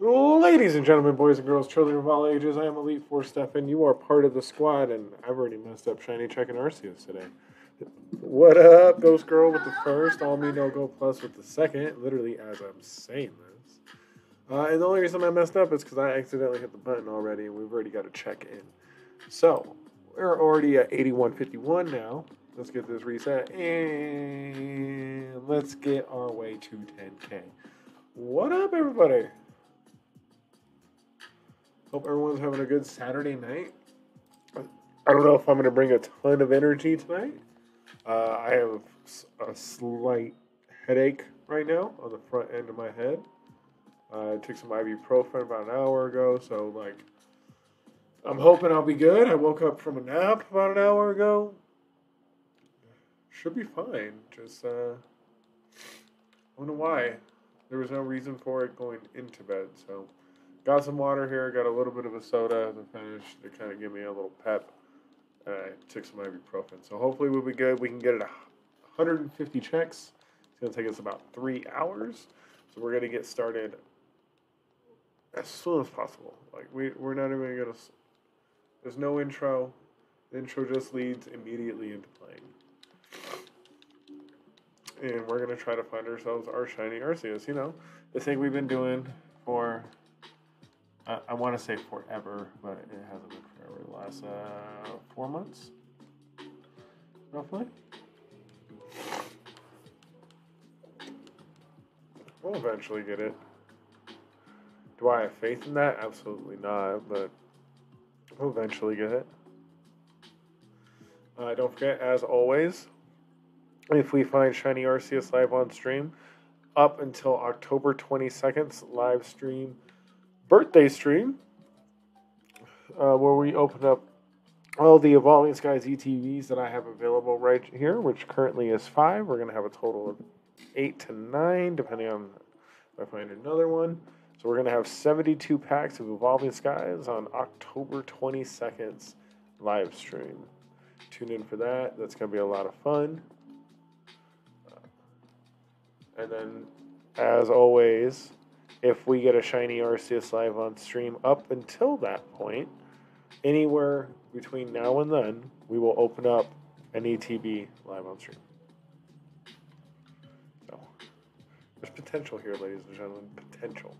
Ladies and gentlemen, boys and girls, children of all ages, I am Elite Four Stefan. You are part of the squad, and I've already messed up Shiny Check and Arceus today. What up, Ghost Girl with the first, All Me No Go Plus with the second, literally as I'm saying this. And the only reason I messed up is because I accidentally hit the button already, and we've already got to check in. So, we're already at 8151 now. Let's get this reset, and let's get our way to 10K. What up, everybody? Hope everyone's having a good Saturday night. I don't know if I'm going to bring a ton of energy tonight. I have a slight headache right now on the front end of my head. I took some ibuprofen about an hour ago, so I'm hoping I'll be good. I woke up from a nap about an hour ago. Should be fine. Just I don't know why. There was no reason for it going into bed, so got some water here. Got a little bit of a soda to finish to kind of give me a little pep. I took some ibuprofen, so hopefully we'll be good. We can get it 150 checks. It's gonna take us about 3 hours, so we're gonna get started as soon as possible. We're not even gonna. There's no intro. The intro just leads immediately into playing. And we're going to try to find ourselves our shiny Arceus. You know, the thing we've been doing for, I want to say forever, but it hasn't been forever. The last 4 months, roughly. We'll eventually get it. Do I have faith in that? Absolutely not, but we'll eventually get it. Don't forget, as always, if we find Shiny Arceus live on stream, up until October 22nd's live stream, birthday stream, where we open up all the Evolving Skies ETVs that I have available right here, which currently is 5. We're going to have a total of 8 to 9, depending on if I find another one. So we're going to have 72 packs of Evolving Skies on October 22nd's live stream. Tune in for that. That's going to be a lot of fun. And then, as always, if we get a Shiny Arceus live on stream up until that point, anywhere between now and then, we will open up an ETB live on stream. So, there's potential here, ladies and gentlemen. Potential.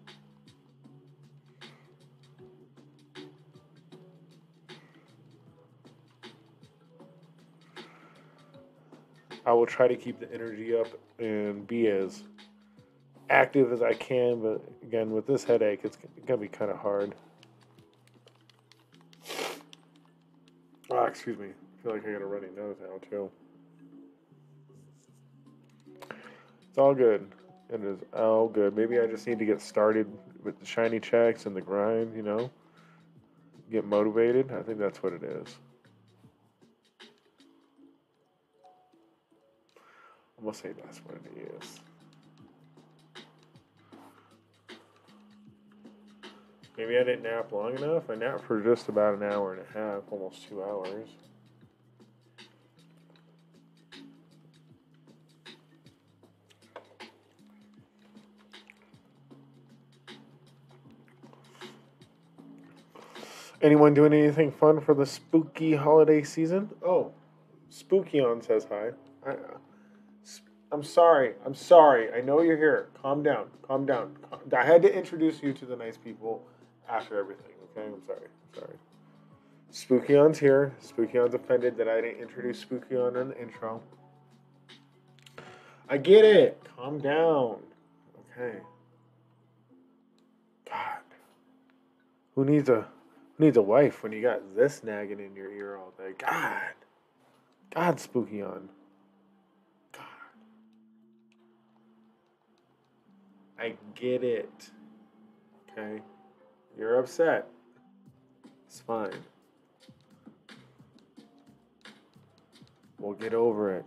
I will try to keep the energy up and be as active as I can, but again, with this headache, it's going to be kind of hard. Oh, excuse me. I feel like I got a runny nose now, too. It's all good. It is all good. Maybe I just need to get started with the shiny checks and the grind, you know? Get motivated. I think that's what it is. I'm going to say that's what it is. Maybe I didn't nap long enough. I napped for just about an hour and a half, almost 2 hours. Anyone doing anything fun for the spooky holiday season? Oh, Spookyon says hi. I'm sorry. I know you're here. Calm down. I had to introduce you to the nice people after everything, okay? I'm sorry. Spookion's here. Spookion's offended that I didn't introduce Spookyon in the intro. I get it. Calm down. Okay. God. Who needs a wife when you got this nagging in your ear all day? God, Spookyon. I get it. Okay? You're upset. It's fine. We'll get over it.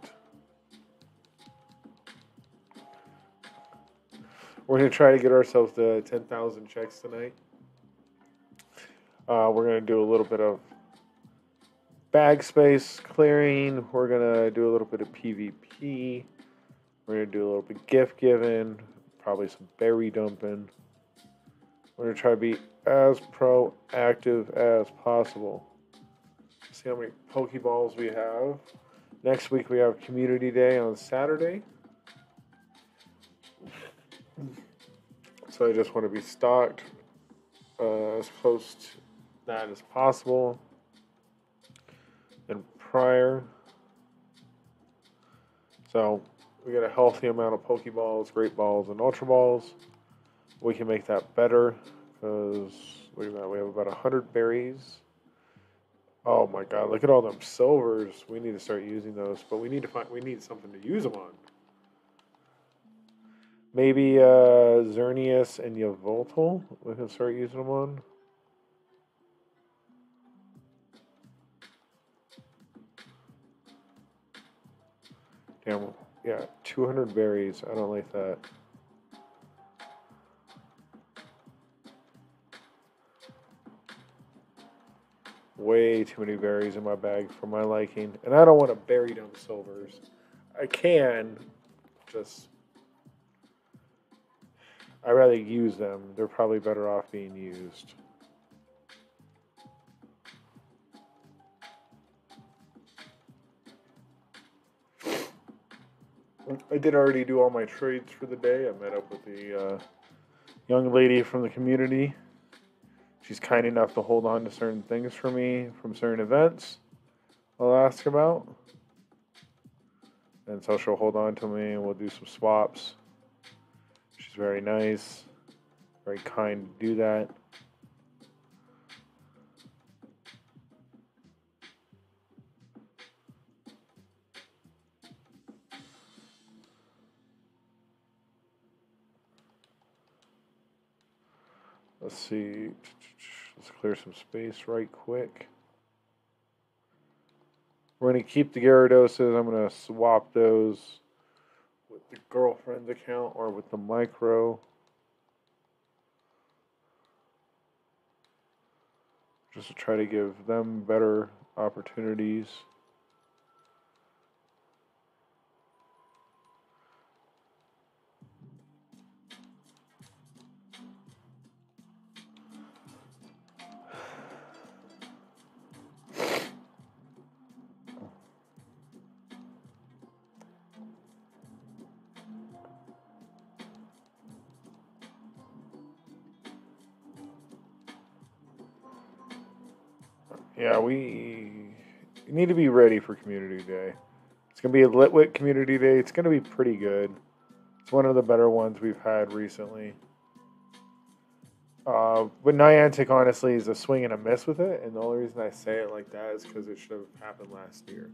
We're going to try to get ourselves to 10,000 checks tonight. We're going to do a little bit of bag space clearing. We're going to do a little bit of PvP. We're going to do a little bit gift giving. Probably some berry dumping. We're going to try to be as proactive as possible. See how many Pokeballs we have. Next week we have Community Day on Saturday. So I just want to be stocked as close to that as possible. And prior. So we got a healthy amount of Pokeballs, Great Balls, and Ultra Balls. We can make that better because look at that. We have about 100 berries. Oh my god, look at all them silvers. We need to start using those, but we need something to use them on. Maybe Xerneas and Yveltal we can start using them on. Damn, yeah, 200 berries. I don't like that. Way too many berries in my bag for my liking. And I don't want to bury them silvers. I can, just... I'd rather use them. They're probably better off being used. I did already do all my trades for the day. I met up with the young lady from the community. She's kind enough to hold on to certain things for me from certain events I'll ask about. And so she'll hold on to me and we'll do some swaps. She's very nice, very kind to do that. Let's see. Let's clear some space right quick. We're going to keep the Gyarados. I'm going to swap those with the girlfriend's account or with the micro. Just to try to give them better opportunities. Yeah, we need to be ready for Community Day. It's going to be a Litwick Community Day. It's going to be pretty good. It's one of the better ones we've had recently. But Niantic, honestly, is a swing and a miss with it. And the only reason I say it like that is because it should have happened last year.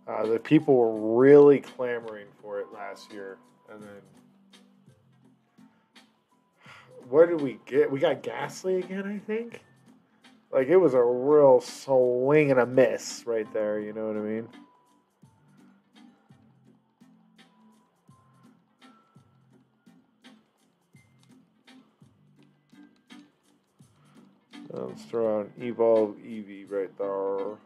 The people were really clamoring for it last year. And then... what did we get? We got Ghastly again, I think? Like, it was a real swing and a miss right there, you know what I mean? Let's throw out Evolve Eevee right there.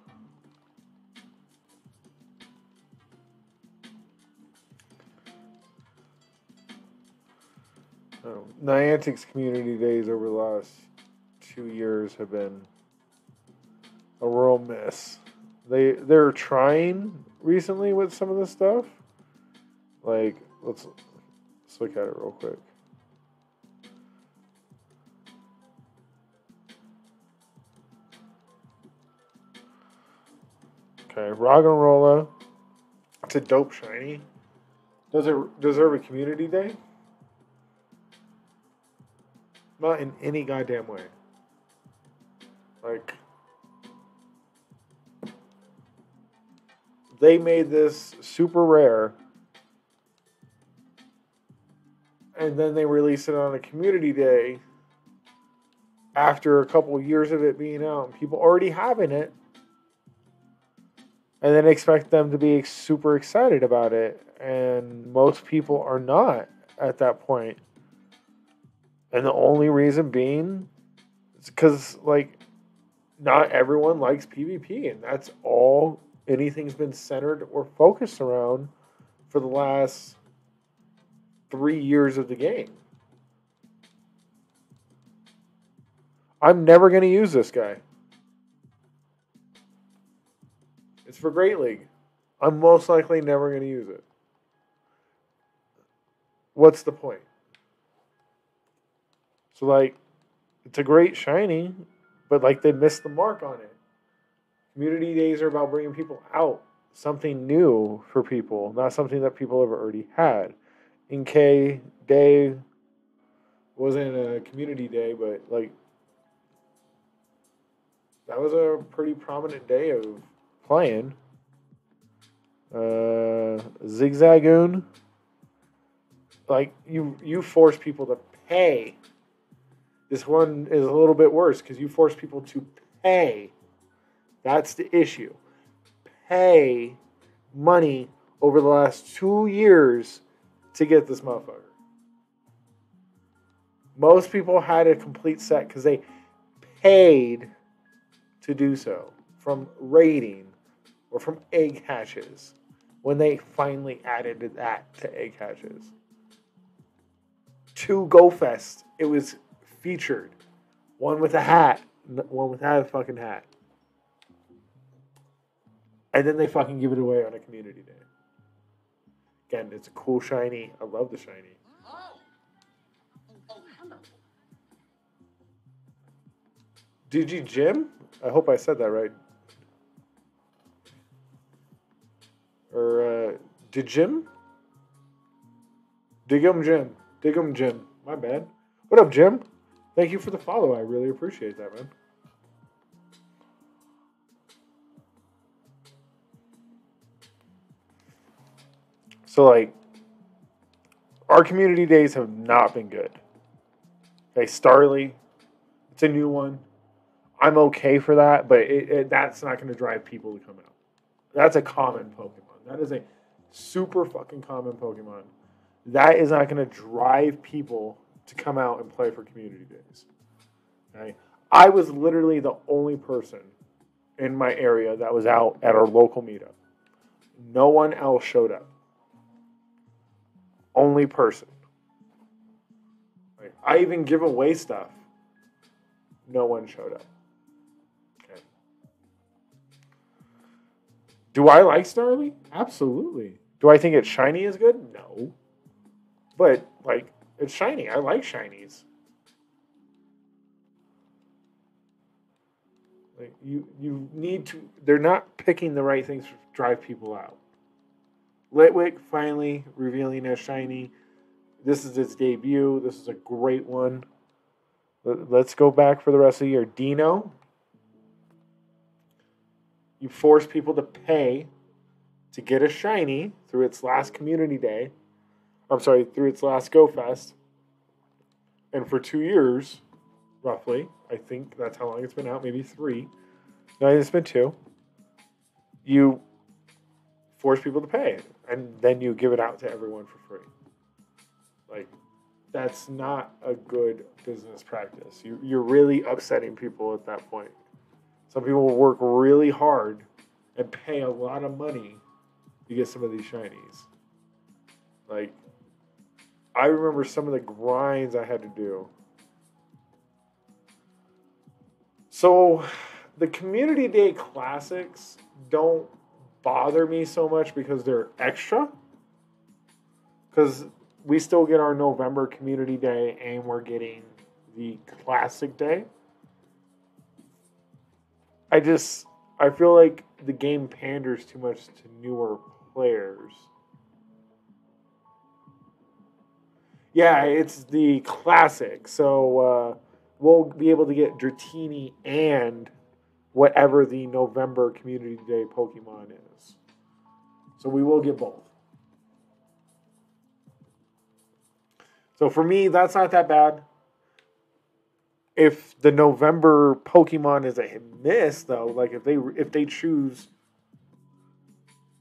Niantic's community days over the last 2 years have been a real miss. They're trying recently with some of this stuff. Like, let's look at it real quick. Okay, Roggenrola. It's a dope shiny. Does it deserve a community day? Not in any goddamn way. Like, they made this super rare, and then they released it on a community day after a couple of years of it being out, and people already having it, and then expect them to be super excited about it, and most people are not at that point. And the only reason being is because, like, not everyone likes PvP, and that's all anything's been centered or focused around for the last 3 years of the game. I'm never going to use this guy. It's for Great League. I'm most likely never going to use it. What's the point? So, like, it's a great shiny, but, like, they missed the mark on it. Community days are about bringing people out. Something new for people, not something that people have already had. Inkay Day wasn't a community day, but, like, that was a pretty prominent day of playing. Zigzagoon. Like, you force people to pay. This one is a little bit worse because you force people to pay. That's the issue. Pay money over the last 2 years to get this motherfucker. Most people had a complete set because they paid to do so from raiding or from egg hatches when they finally added that to egg hatches. To Go Fest, it was featured. One with a hat, one without a fucking hat. And then they fucking give it away on a community day. Again, it's a cool shiny. I love the shiny. DG Jim? I hope I said that right. Or, Digim? Digum Jim. Digum Jim. My bad. What up, Jim? Thank you for the follow. I really appreciate that, man. So, like, our community days have not been good. Okay, Starly, it's a new one. I'm okay for that, but that's not going to drive people to come out. That's a common Pokemon. That is a super fucking common Pokemon. That is not going to drive people to come out and play for community days. Okay? I was literally the only person in my area that was out at our local meetup. No one else showed up. Only person. Like, I even give away stuff. No one showed up. Okay. Do I like Starly? Absolutely. Do I think its shiny is good? No. But, like, it's shiny. I like shinies. Like, you need to... They're not picking the right things to drive people out. Litwick finally revealing as shiny. This is its debut. This is a great one. Let's go back for the rest of the year. Dino. You force people to pay to get a shiny through its last community day. I'm sorry, through its last Go Fest. And for 2 years, roughly, I think that's how long it's been out, maybe 3. No, it's been 2. You force people to pay, and then you give it out to everyone for free. Like, that's not a good business practice. You're really upsetting people at that point. Some people will work really hard and pay a lot of money to get some of these shinies. Like, I remember some of the grinds I had to do. So, the Community Day Classics don't bother me so much because they're extra. Because we still get our November Community Day and we're getting the Classic Day. I feel like the game panders too much to newer players. Yeah, it's the Classic. So we'll be able to get Dratini and whatever the November Community Day Pokemon is. So we will get both. So for me, that's not that bad. If the November Pokemon is a miss, though, like if they choose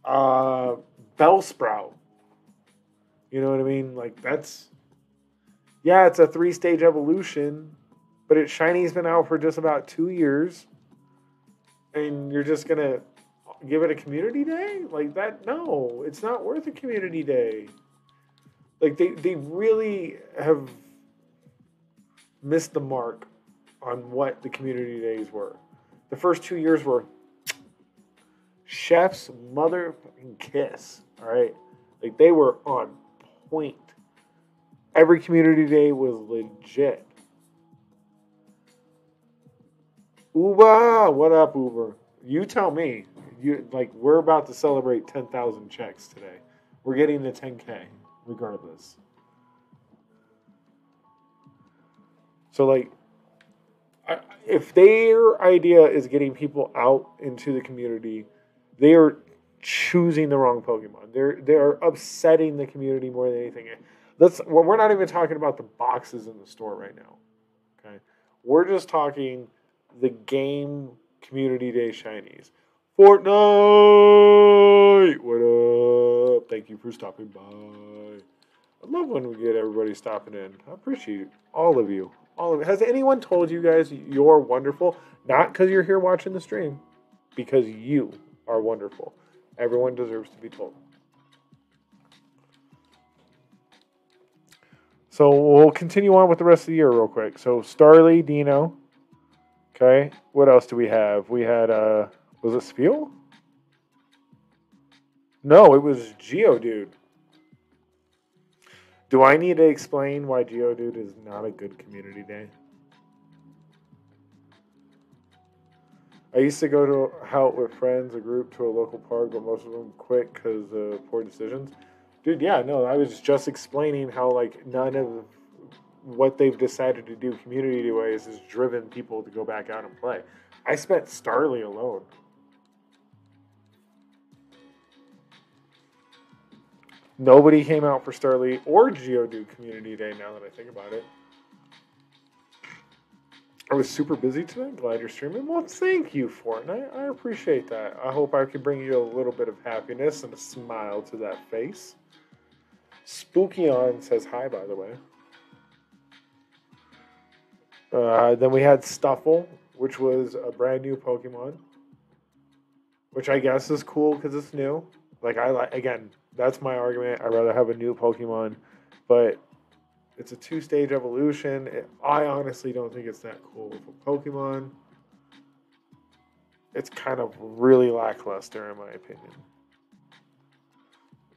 Bellsprout, you know what I mean? Like it's a 3-stage evolution, but its shiny's been out for just about 2 years, and you're just gonna give it a community day like that? No, it's not worth a community day. Like they really have missed the mark on what the community days were. The first 2 years were chef's motherfucking kiss. All right, like they were on point. Every community day was legit. Uber, what up, Uber? You tell me. We're about to celebrate 10,000 checks today. We're getting to 10K, regardless. So if their idea is getting people out into the community, they are choosing the wrong Pokemon. They're upsetting the community more than anything. We're not even talking about the boxes in the store right now. Okay, we're just talking the game community day shinies. Fortnite, what up? Thank you for stopping by. I love when we get everybody stopping in. I appreciate all of you. All of it. Has anyone told you guys you're wonderful? Not because you're here watching the stream, because you are wonderful. Everyone deserves to be told. So we'll continue on with the rest of the year real quick. So Starly, Dino. Okay. What else do we have? We had, was it Spiel? No, it was Geodude. Do I need to explain why Geodude is not a good community day? I used to go to out with friends, a group, to a local park, but most of them quit because of poor decisions. Dude, yeah, no, I was just explaining how, none of what they've decided to do community-wise has driven people to go back out and play. I spent Starly alone. Nobody came out for Starly or Geodude Community Day, now that I think about it. I was super busy today. Glad you're streaming. Well, thank you, Fortnite. I appreciate that. I hope I can bring you a little bit of happiness and a smile to that face. Spookyon says hi, by the way. Then we had Stuffle, which was a brand new Pokemon, which I guess is cool because it's new. Again, that's my argument. I'd rather have a new Pokemon, but it's a 2-stage evolution. I honestly don't think it's that cool of a Pokemon. It's kind of really lackluster in my opinion.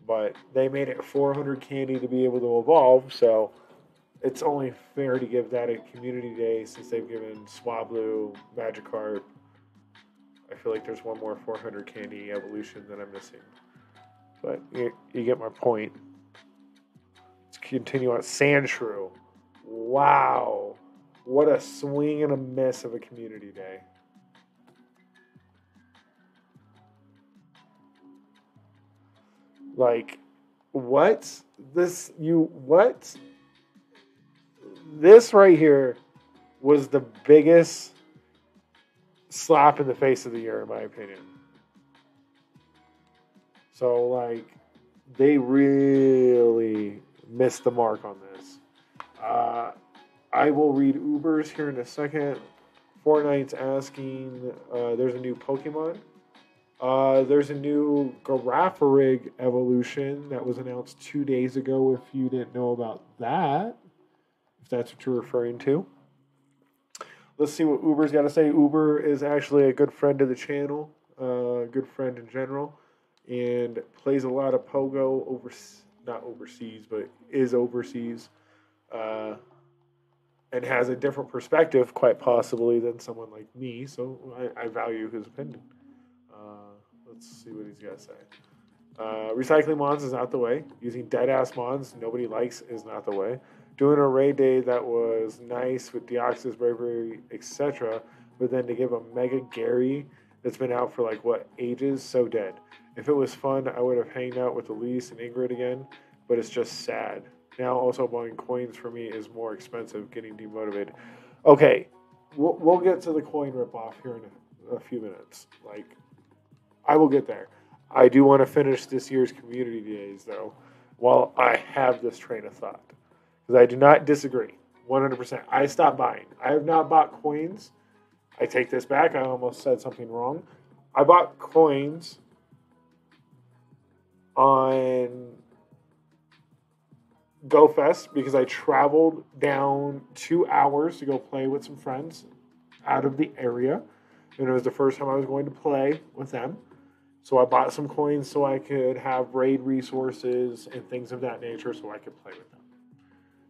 But they made it 400 candy to be able to evolve, so it's only fair to give that a community day since they've given Swablu, Magikarp. I feel like there's one more 400 candy evolution that I'm missing. But you get my point. Let's continue on. Sandshrew. Wow. What a swing and a miss of a community day. What? This right here was the biggest slap in the face of the year, in my opinion. So, they really missed the mark on this. I will read Ubers here in a second. Fortnite's asking, there's a new Pokemon. There's a new Girafarig evolution that was announced 2 days ago, if you didn't know about that. If that's what you're referring to. Let's see what Uber's got to say. Uber is actually a good friend of the channel, a good friend in general, and plays a lot of Pogo not overseas, but is overseas, and has a different perspective, quite possibly, than someone like me. So I value his opinion. Let's see what he's got to say. Recycling Mons is not the way. Using dead-ass Mons nobody likes is not the way. Doing a raid day that was nice with Deoxys, Bravery, etc., but then to give a Mega Gary that's been out for ages, so dead. If it was fun, I would have hanged out with Elise and Ingrid again, but it's just sad. Now also buying coins for me is more expensive, getting demotivated. Okay, we'll get to the coin ripoff here in a few minutes. I will get there. I do want to finish this year's community days, though, while I have this train of thought. Because I do not disagree. 100%. I stopped buying. I have not bought coins. I take this back. I almost said something wrong. I bought coins on GoFest because I traveled down 2 hours to go play with some friends out of the area, and it was the first time I was going to play with them. So I bought some coins so I could have raid resources and things of that nature so I could play with them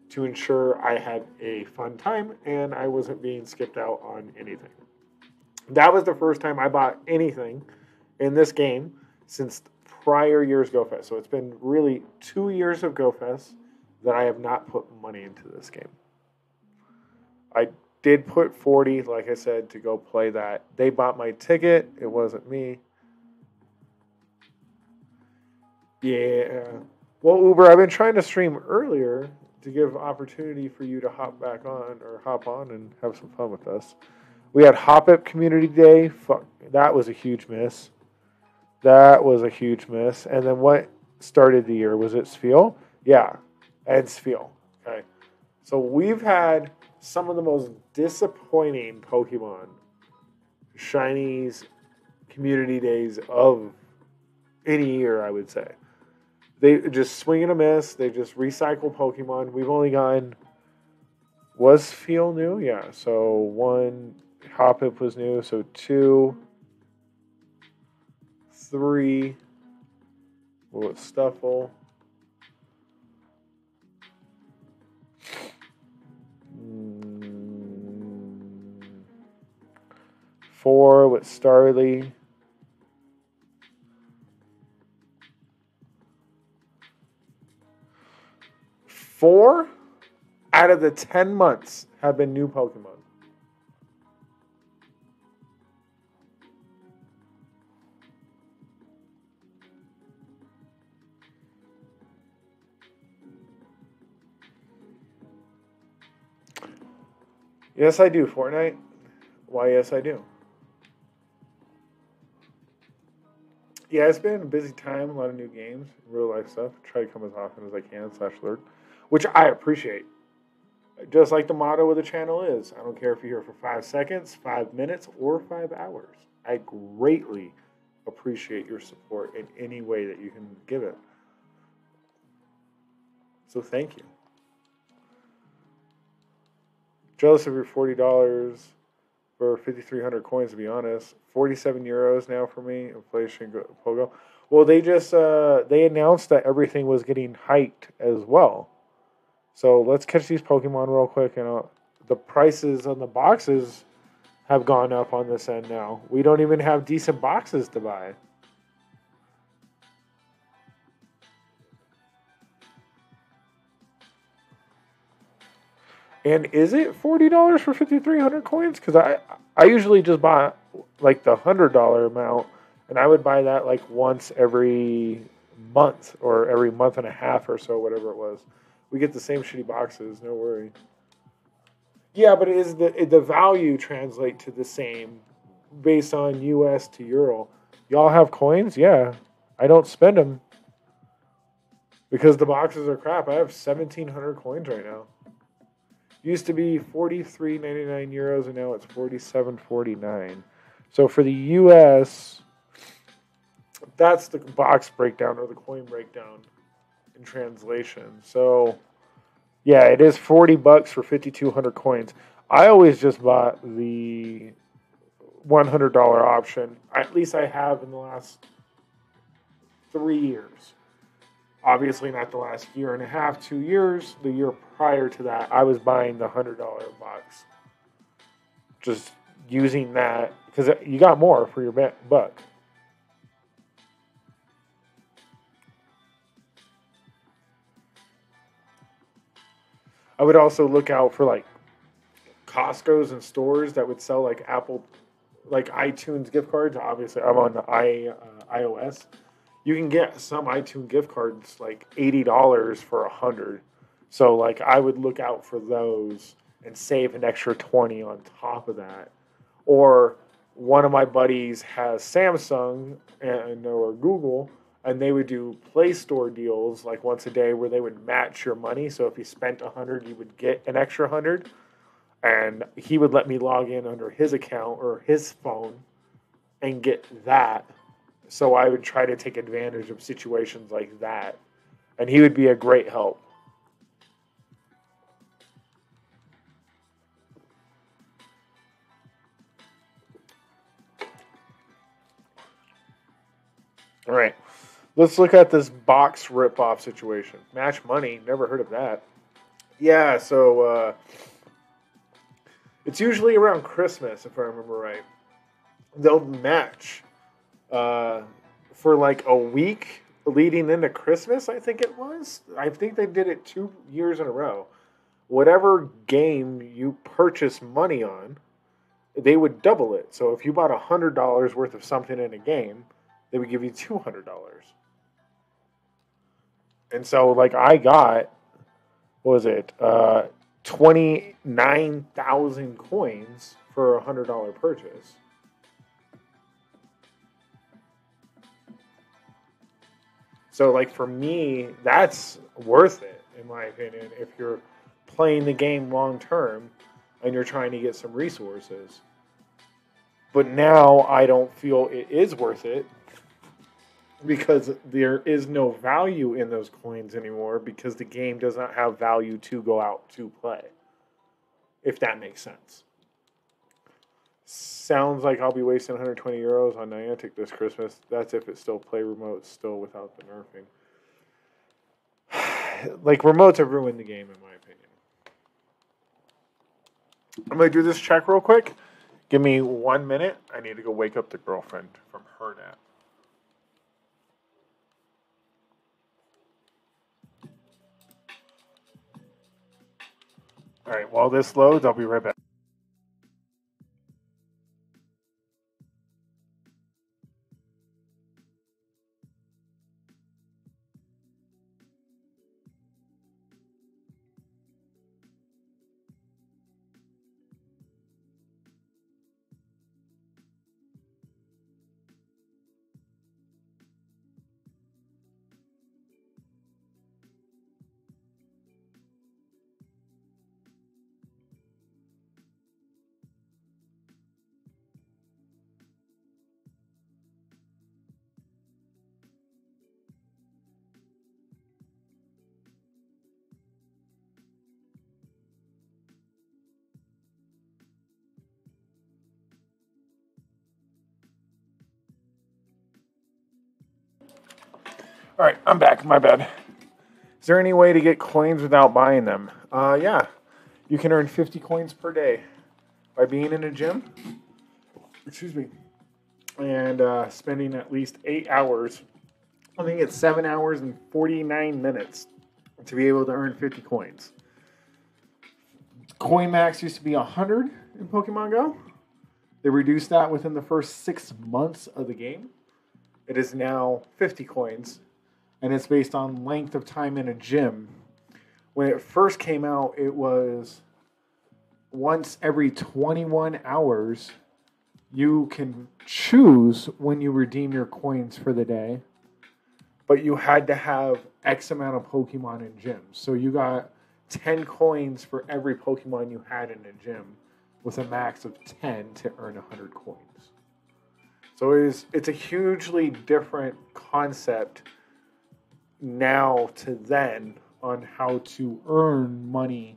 to ensure I had a fun time and I wasn't being skipped out on anything. That was the first time I bought anything in this game since prior year's GoFest. So it's been really 2 years of GoFest that I have not put money into this game. I did put 40, like I said, to go play that. They bought my ticket. It wasn't me. Yeah. Well, Uber, I've been trying to stream earlier to give opportunity for you to hop on and have some fun with us. We had Hop Up Community Day. Fuck, that was a huge miss. And then what started the year? Was it Spheal? Yeah, and Spheal. Okay. So we've had some of the most disappointing Pokemon Shinies Community Days of any year, I would say. They just swing and a miss. They just recycle Pokemon. We've only gotten... Was Spheal new? Yeah. So 1... Hoppip was new. So 2... 3... Well, it's Stuffle. 4 with Starly. 4 out of the 10 months have been new Pokemon. Yes, I do, Fortnite. Why, yes, I do. Yeah, it's been a busy time, a lot of new games, real life stuff. Try to come as often as I can, /lurk, which I appreciate. Just like the motto of the channel is, I don't care if you're here for 5 seconds, 5 minutes, or 5 hours. I greatly appreciate your support in any way that you can give it. So thank you. Jealous of your $40 for 5,300 coins, to be honest. 47 euros now for me. Inflation, Pogo. Well, they just they announced that everything was getting hiked as well. So let's catch these Pokemon real quick. And the prices on the boxes have gone up on this end now. We don't even have decent boxes to buy. And is it $40 for 5,300 coins? Because I usually just buy like the $100 amount, and I would buy that like once every month or every month and a half or so, whatever it was. We get the same shitty boxes, no worry. Yeah, but is the value translate to the same based on US to Euro? Y'all have coins? Yeah. I don't spend them because the boxes are crap. I have 1,700 coins right now. Used to be 43.99 euros, and now it's 47.49. So for the US, that's the box breakdown or the coin breakdown in translation. So yeah, it is $40 for 5,200 coins. I always just bought the $100 option. At least I have in the last 3 years. Obviously not the last year and a half, 2 years. The year prior to that, I was buying the $100 box. Just using that, because you got more for your buck. I would also look out for like Costco's and stores that would sell like Apple, like iTunes gift cards. Obviously, I'm on the iOS. You can get some iTunes gift cards like $80 for 100. So like I would look out for those and save an extra 20 on top of that. Or one of my buddies has Samsung or Google, and they would do Play Store deals like once a day where they would match your money. So if you spent 100, you would get an extra 100. And he would let me log in under his account or his phone and get that. So I would try to take advantage of situations like that. And he would be a great help. All right. Let's look at this box rip-off situation. Match Money. Never heard of that. Yeah, so it's usually around Christmas, if I remember right. They'll match uh, for like a week leading into Christmas, I think it was. I think they did it 2 years in a row. Whatever game you purchase money on, they would double it. So if you bought $100 worth of something in a game, they would give you $200. And so, like, I got, what was it, 29,000 coins for $100 purchase. So, like, for me, that's worth it, in my opinion, if you're playing the game long term and you're trying to get some resources. But now I don't feel it is worth it because there is no value in those coins anymore because the game does not have value to go out to play, if that makes sense. Sounds like I'll be wasting 120 euros on Niantic this Christmas. That's if it still play remotes still without the nerfing. Like, remotes have ruined the game, in my opinion. I'm going to do this check real quick. Give me 1 minute. I need to go wake up the girlfriend from her nap. All right, while this loads, I'll be right back. All right, I'm back. My bad. Is there any way to get coins without buying them? Yeah. You can earn 50 coins per day by being in a gym. Excuse me. And spending at least 8 hours. I think it's 7 hours and 49 minutes to be able to earn 50 coins. Coin max used to be 100 in Pokemon Go. They reduced that within the first 6 months of the game. It is now 50 coins, and it's based on length of time in a gym. When it first came out, it was once every 21 hours, you can choose when you redeem your coins for the day, but you had to have X amount of Pokemon in gyms. So you got 10 coins for every Pokemon you had in a gym with a max of 10 to earn 100 coins. So it's a hugely different concept now to then on how to earn money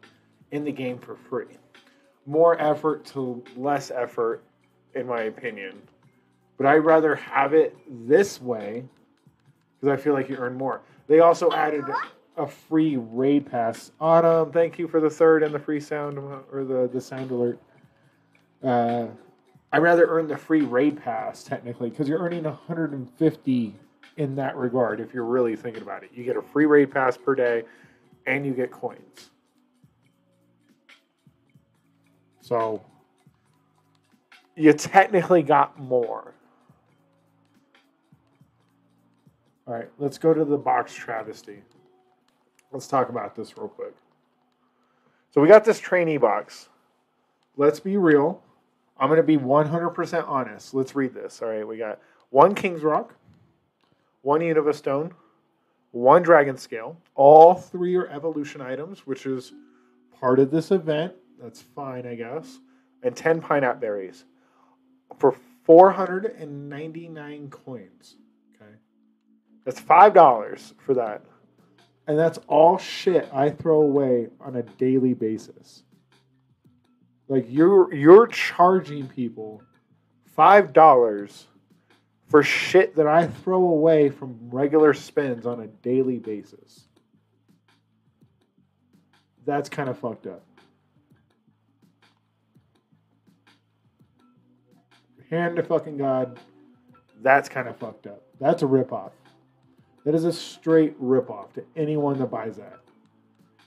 in the game for free. More effort to less effort, in my opinion. But I'd rather have it this way because I feel like you earn more. They also added a free raid pass. Autumn, thank you for the third and the free sound or the sound alert. I'd rather earn the free raid pass technically because you're earning 150 in that regard if you're really thinking about it. You get a free raid pass per day and you get coins. So you technically got more. All right, let's go to the box travesty. Let's talk about this real quick. So we got this trainee box. Let's be real. I'm going to be 100% honest. Let's read this. All right, we got 1 King's Rock, 1 Unova Stone, 1 Dragon Scale. All 3 are evolution items, which is part of this event. That's fine, I guess. And 10 Pineapple Berries for 499 coins. Okay, that's $5 for that. And that's all shit I throw away on a daily basis. Like you're charging people $5 for shit that I throw away from regular spends on a daily basis. That's kind of fucked up. Hand to fucking God. That's kind of fucked up. That's a ripoff. That is a straight ripoff to anyone that buys that.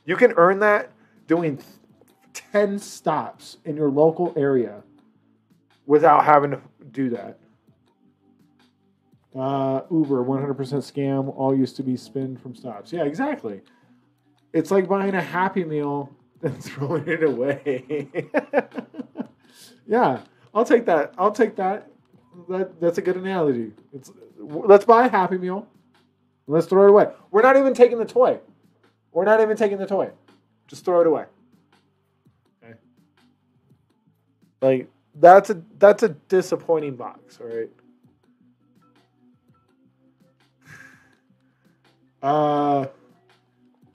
You can earn that doing 10 stops in your local area without having to do that. Uber, 100% scam. All used to be spin from stops. Yeah, exactly. It's like buying a Happy Meal and throwing it away. Yeah, I'll take that. That's a good analogy. Let's buy a Happy Meal. Let's throw it away. We're not even taking the toy. Just throw it away. Okay. Like that's a disappointing box, all right?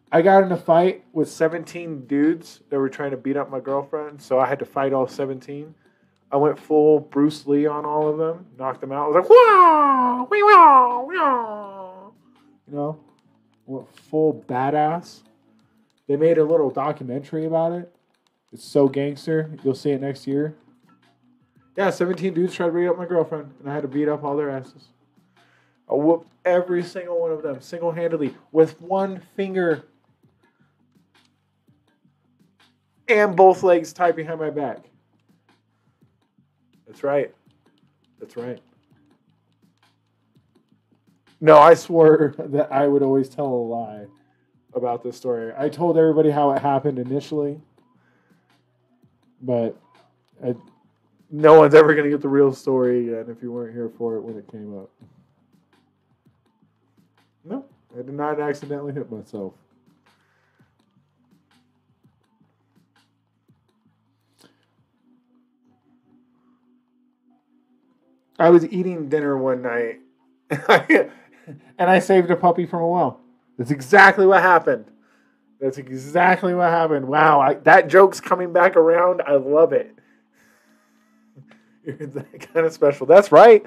I got in a fight with 17 dudes that were trying to beat up my girlfriend, so I had to fight all 17. I went full Bruce Lee on all of them, knocked them out. I was like, wow, wow, wow. You know, went full badass. They made a little documentary about it. It's so gangster. You'll see it next year. Yeah, 17 dudes tried to beat up my girlfriend, and I had to beat up all their asses. I whooped every single one of them single-handedly with one finger and both legs tied behind my back. That's right. No, I swore that I would always tell a lie about this story. I told everybody how it happened initially, but no one's ever going to get the real story again if you weren't here for it when it came up. No, I did not accidentally hit myself. I was eating dinner one night, and I saved a puppy from a well. That's exactly what happened. Wow, that joke's coming back around. I love it. You're that kind of special. That's right.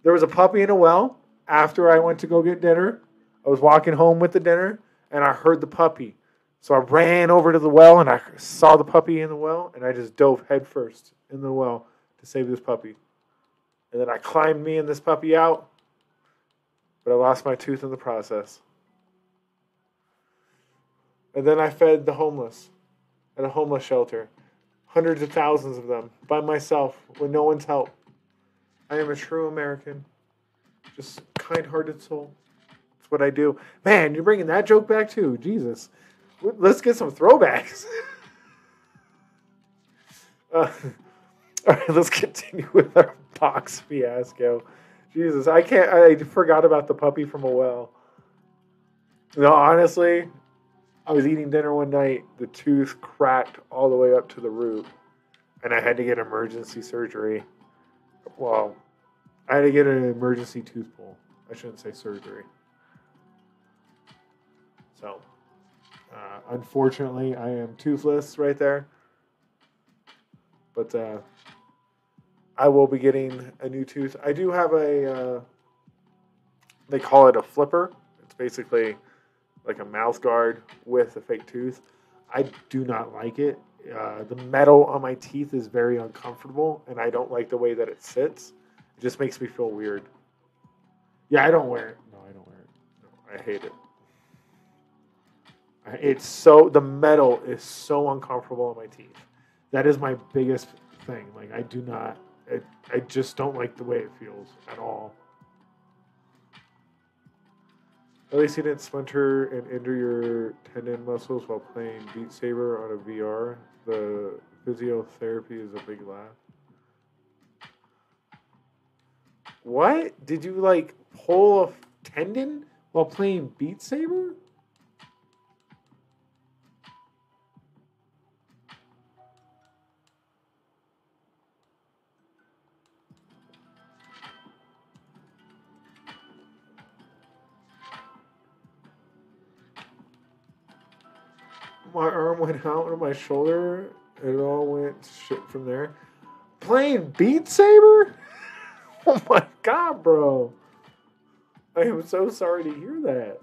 There was a puppy in a well after I went to go get dinner. I was walking home with the dinner, and I heard the puppy. So I ran over to the well, and I saw the puppy in the well, and I just dove headfirst in the well to save this puppy. And then I climbed me and this puppy out, but I lost my tooth in the process. And then I fed the homeless at a homeless shelter. Hundreds of thousands of them by myself with no one's help. I am a true American. Just kind-hearted soul. That's what I do. Man, you're bringing that joke back too. Jesus. Let's get some throwbacks. All right, let's continue with our box fiasco. Jesus, I forgot about the puppy from a well. No, honestly, I was eating dinner one night. The tooth cracked all the way up to the root, and I had to get emergency surgery. Well, I had to get an emergency tooth pull. I shouldn't say surgery. So, unfortunately, I am toothless right there. But I will be getting a new tooth. I do have they call it a flipper. It's basically like a mouth guard with a fake tooth. I do not like it. The metal on my teeth is very uncomfortable, and I don't like the way that it sits. It just makes me feel weird. Yeah, I don't wear it. No, I don't wear it. No, I hate it. The metal is so uncomfortable on my teeth. That is my biggest thing. Like, I just don't like the way it feels at all. At least you didn't splinter and injure your tendon muscles while playing Beat Saber on a VR. The physiotherapy is a big laugh. What? Did you, pull a tendon while playing Beat Saber? My arm went out on my shoulder. It all went shit from there. Playing Beat Saber? Oh my god, bro. I am so sorry to hear that.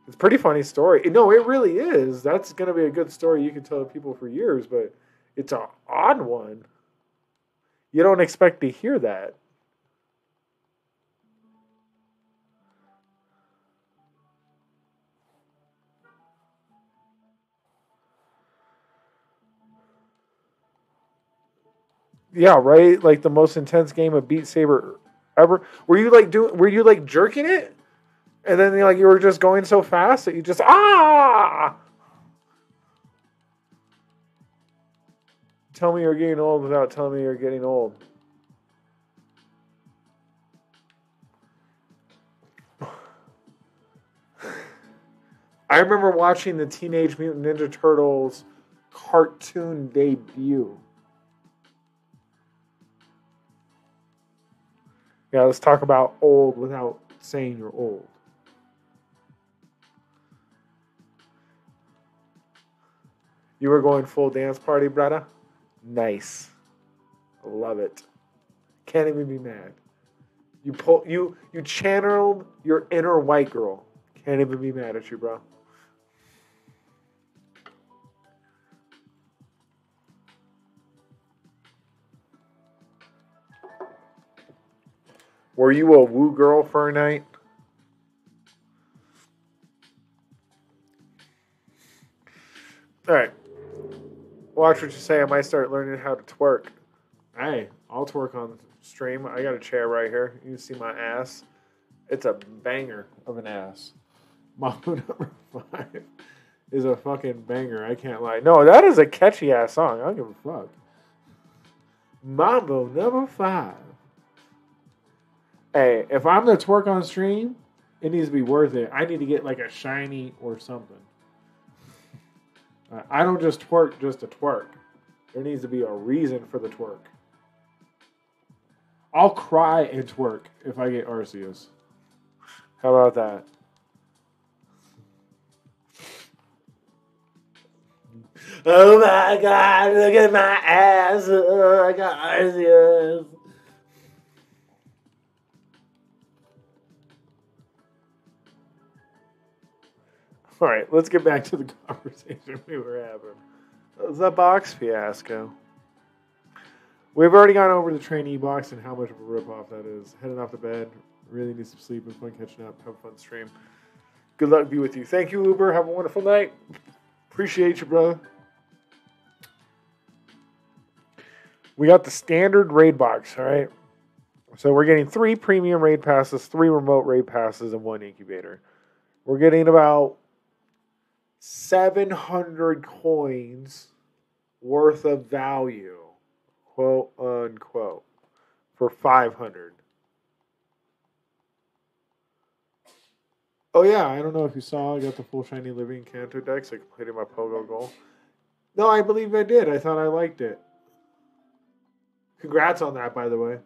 It's a pretty funny story. No, it really is. That's going to be a good story you can tell people for years, but it's an odd one. You don't expect to hear that. Yeah, right? Like the most intense game of Beat Saber ever. Were you like jerking it? And then like you were just going so fast that you just tell me you're getting old without telling me you're getting old. I remember watching the Teenage Mutant Ninja Turtles cartoon debut. Yeah, let's talk about old without saying you're old. You were going full dance party, brother? Nice. Love it. Can't even be mad. You channeled your inner white girl. Can't even be mad at you, bro. Were you a woo girl for a night? All right. Watch what you say. I might start learning how to twerk. Hey, I'll twerk on stream. I got a chair right here. You can see my ass. It's a banger of an ass. Mambo number 5 is a fucking banger. I can't lie. No, that is a catchy ass song. I don't give a fuck. Mambo number 5. Hey, if I'm gonna twerk on stream, it needs to be worth it. I need to get like a shiny or something. I don't just twerk just to twerk. There needs to be a reason for the twerk. I'll cry and twerk if I get Arceus. How about that? Oh my god, look at my ass. Oh, I got Arceus. All right, let's get back to the conversation we were having. The box fiasco. We've already gone over the trainee box and how much of a ripoff that is. Heading off to bed. Really need some sleep and fun catching up. Have a fun stream. Good luck be with you. Thank you, Uber. Have a wonderful night. Appreciate you, brother. We got the standard raid box, all right? So we're getting 3 premium raid passes, 3 remote raid passes, and 1 incubator. We're getting about 700 coins worth of value, quote unquote, for 500. Oh yeah, I don't know if you saw, I got the full shiny living Kanto decks. I completed my Pogo goal. No, I believe I did. I thought I liked it. Congrats on that, by the way.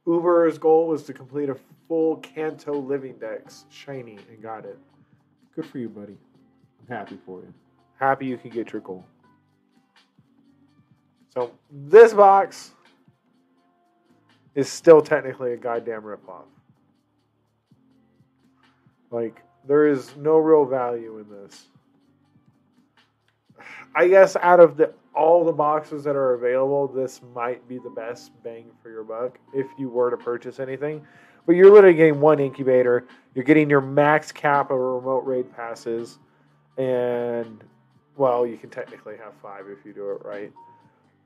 Uber's goal was to complete a full Kanto living decks, shiny, and got it. Good for you, buddy. I'm happy for you. Happy you can get your goal. So this box is still technically a goddamn ripoff. Like, there is no real value in this. I guess out of all the boxes that are available, this might be the best bang for your buck if you were to purchase anything. But you're literally getting 1 incubator. You're getting your max cap of remote raid passes. And, well, you can technically have 5 if you do it right.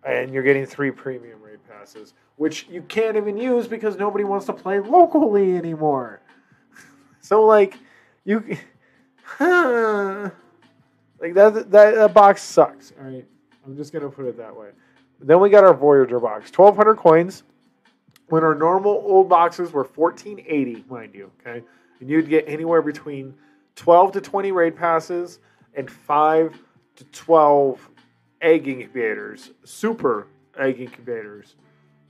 And you're getting 3 premium raid passes, which you can't even use because nobody wants to play locally anymore. So, like, you... Like, that box sucks, all right? I'm just going to put it that way. Then we got our Voyager box. 1,200 coins. When our normal old boxes were $14.80, mind you, okay? And you'd get anywhere between 12 to 20 raid passes and 5 to 12 egg incubators, super egg incubators,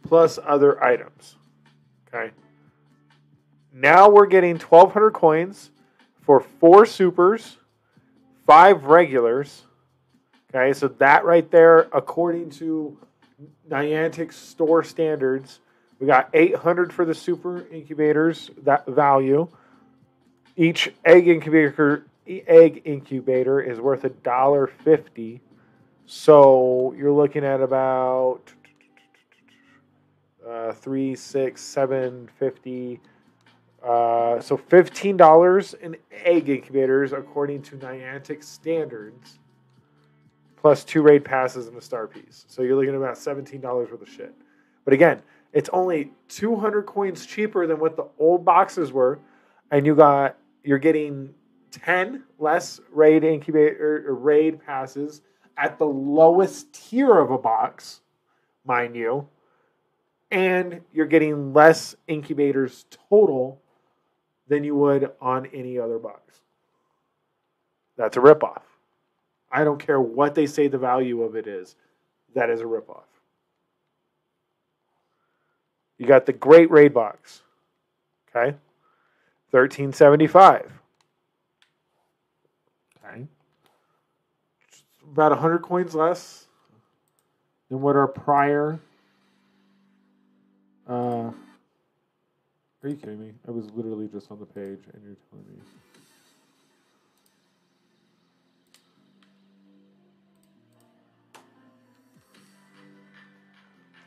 plus other items, okay? Now we're getting 1,200 coins for 4 supers, 5 regulars, Okay, so that right there, according to Niantic store standards, we got 800 for the super incubators, that value. Each egg incubator is worth $1.50. So you're looking at about 3, 6, 7, 50. So $15 in egg incubators according to Niantic standards, plus 2 raid passes and a star piece. So you're looking at about $17 worth of shit. But again, it's only 200 coins cheaper than what the old boxes were, and you're getting 10 less raid incubator or raid passes at the lowest tier of a box, mind you, and you're getting less incubators total than you would on any other box. That's a ripoff. I don't care what they say the value of it is. That is a ripoff. You got the Great Raid box. Okay? $13.75. Okay. About 100 coins less than what our prior. Are you kidding me? I was literally just on the page and you're telling me.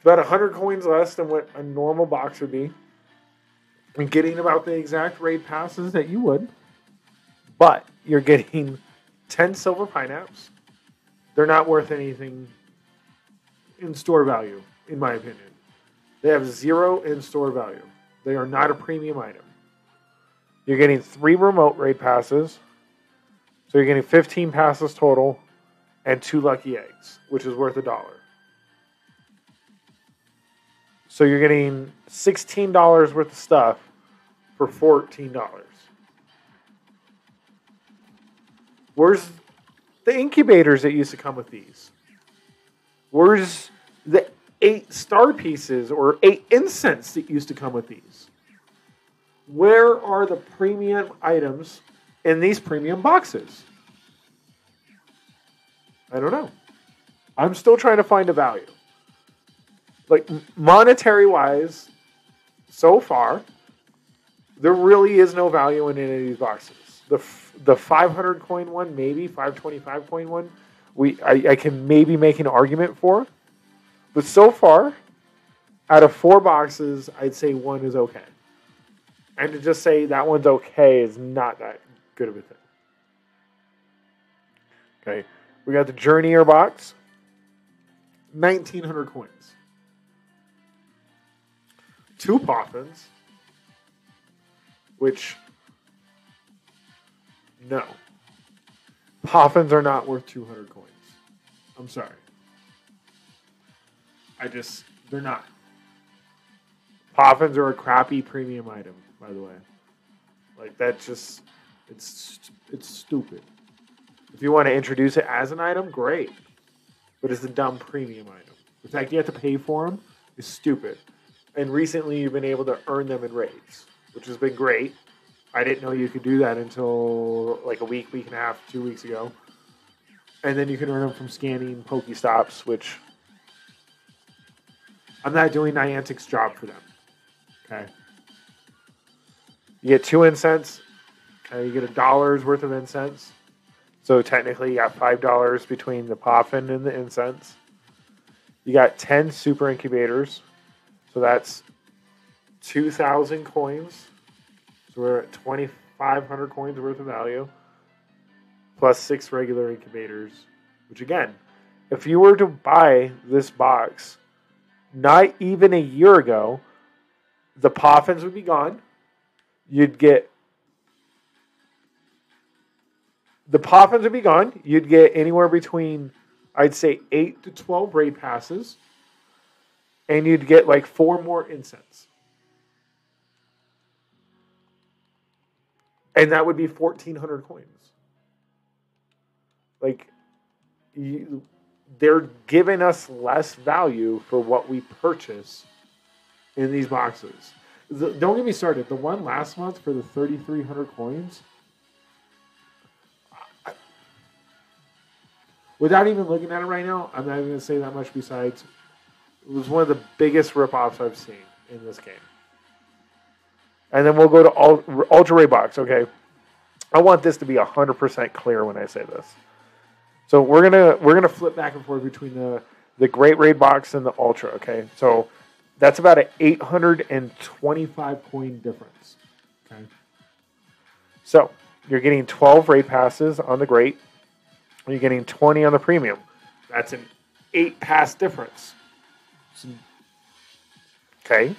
About 100 coins less than what a normal box would be. And getting about the exact raid passes that you would. But you're getting 10 silver pineapps. They're not worth anything in store value, in my opinion. They have 0 in store value. They are not a premium item. You're getting 3 remote raid passes. So you're getting 15 passes total and 2 lucky eggs, which is worth $1. So you're getting $16 worth of stuff for $14. Where's the incubators that used to come with these? Where's the 8 star pieces or 8 incense that used to come with these? Where are the premium items in these premium boxes? I don't know. I'm still trying to find a value. Like, monetary wise, so far, there really is no value in any of these boxes. The 500 coin one, maybe 525 coin one, I can maybe make an argument for. But so far, out of 4 boxes, I'd say 1 is okay. And to just say that one's okay is not that good of a thing. Okay, we got the Journeyer box, 1,900 coins. 2 Poffins, which, no. Poffins are not worth 200 coins. I'm sorry. They're not. Poffins are a crappy premium item, by the way. Like, that's just, it's stupid. If you want to introduce it as an item, great. But it's a dumb premium item. The fact you have to pay for them is stupid. And recently you've been able to earn them in raids, which has been great. I didn't know you could do that until like a week and a half, 2 weeks ago. And then you can earn them from scanning Pokestops, which I'm not doing Niantic's job for them. Okay. You get 2 incense. You get $1 worth of incense. So technically you got $5 between the Poffin and the incense. You got 10 super incubators. So that's 2,000 coins. So we're at 2,500 coins worth of value. Plus 6 regular incubators. Which again, if you were to buy this box, not even a year ago, the Poffins would be gone. You'd get... The Poffins would be gone. You'd get anywhere between, I'd say, 8 to 12 raid passes. And you'd get like 4 more incense. And that would be 1,400 coins. Like, they're giving us less value for what we purchase in these boxes. Don't get me started. The one last month for the 3,300 coins, Without even looking at it right now, I'm not even going to say that much besides it was one of the biggest ripoffs I've seen in this game. And then we'll go to Ultra Raid Box, okay? I want this to be 100% clear when I say this. So we're gonna flip back and forth between the Great Raid Box and the Ultra, okay? So that's about an 825 coin difference, okay? So you're getting 12 raid passes on the Great. You're getting 20 on the Premium. That's an 8 pass difference. Okay.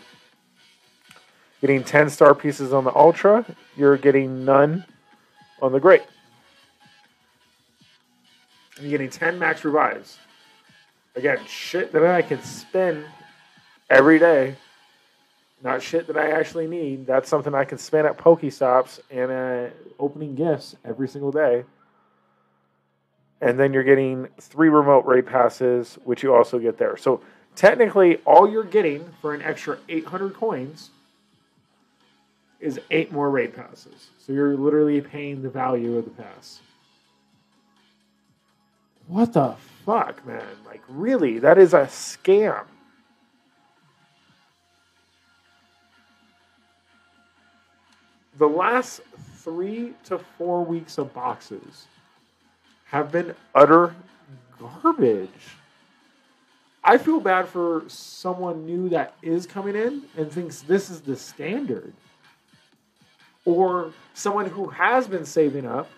Getting 10 star pieces on the Ultra. You're getting none on the Great. And you're getting 10 max revives. Again, shit that I can spend every day. Not shit that I actually need. That's something I can spend at Pokestops and opening gifts every single day. And then you're getting 3 remote raid passes, which you also get there. So technically, all you're getting for an extra 800 coins is 8 more raid passes. So you're literally paying the value of the pass. What the fuck, man? Like, really? That is a scam. The last 3 to 4 weeks of boxes have been utter garbage. I feel bad for someone new that is coming in and thinks this is the standard. Or someone who has been saving up,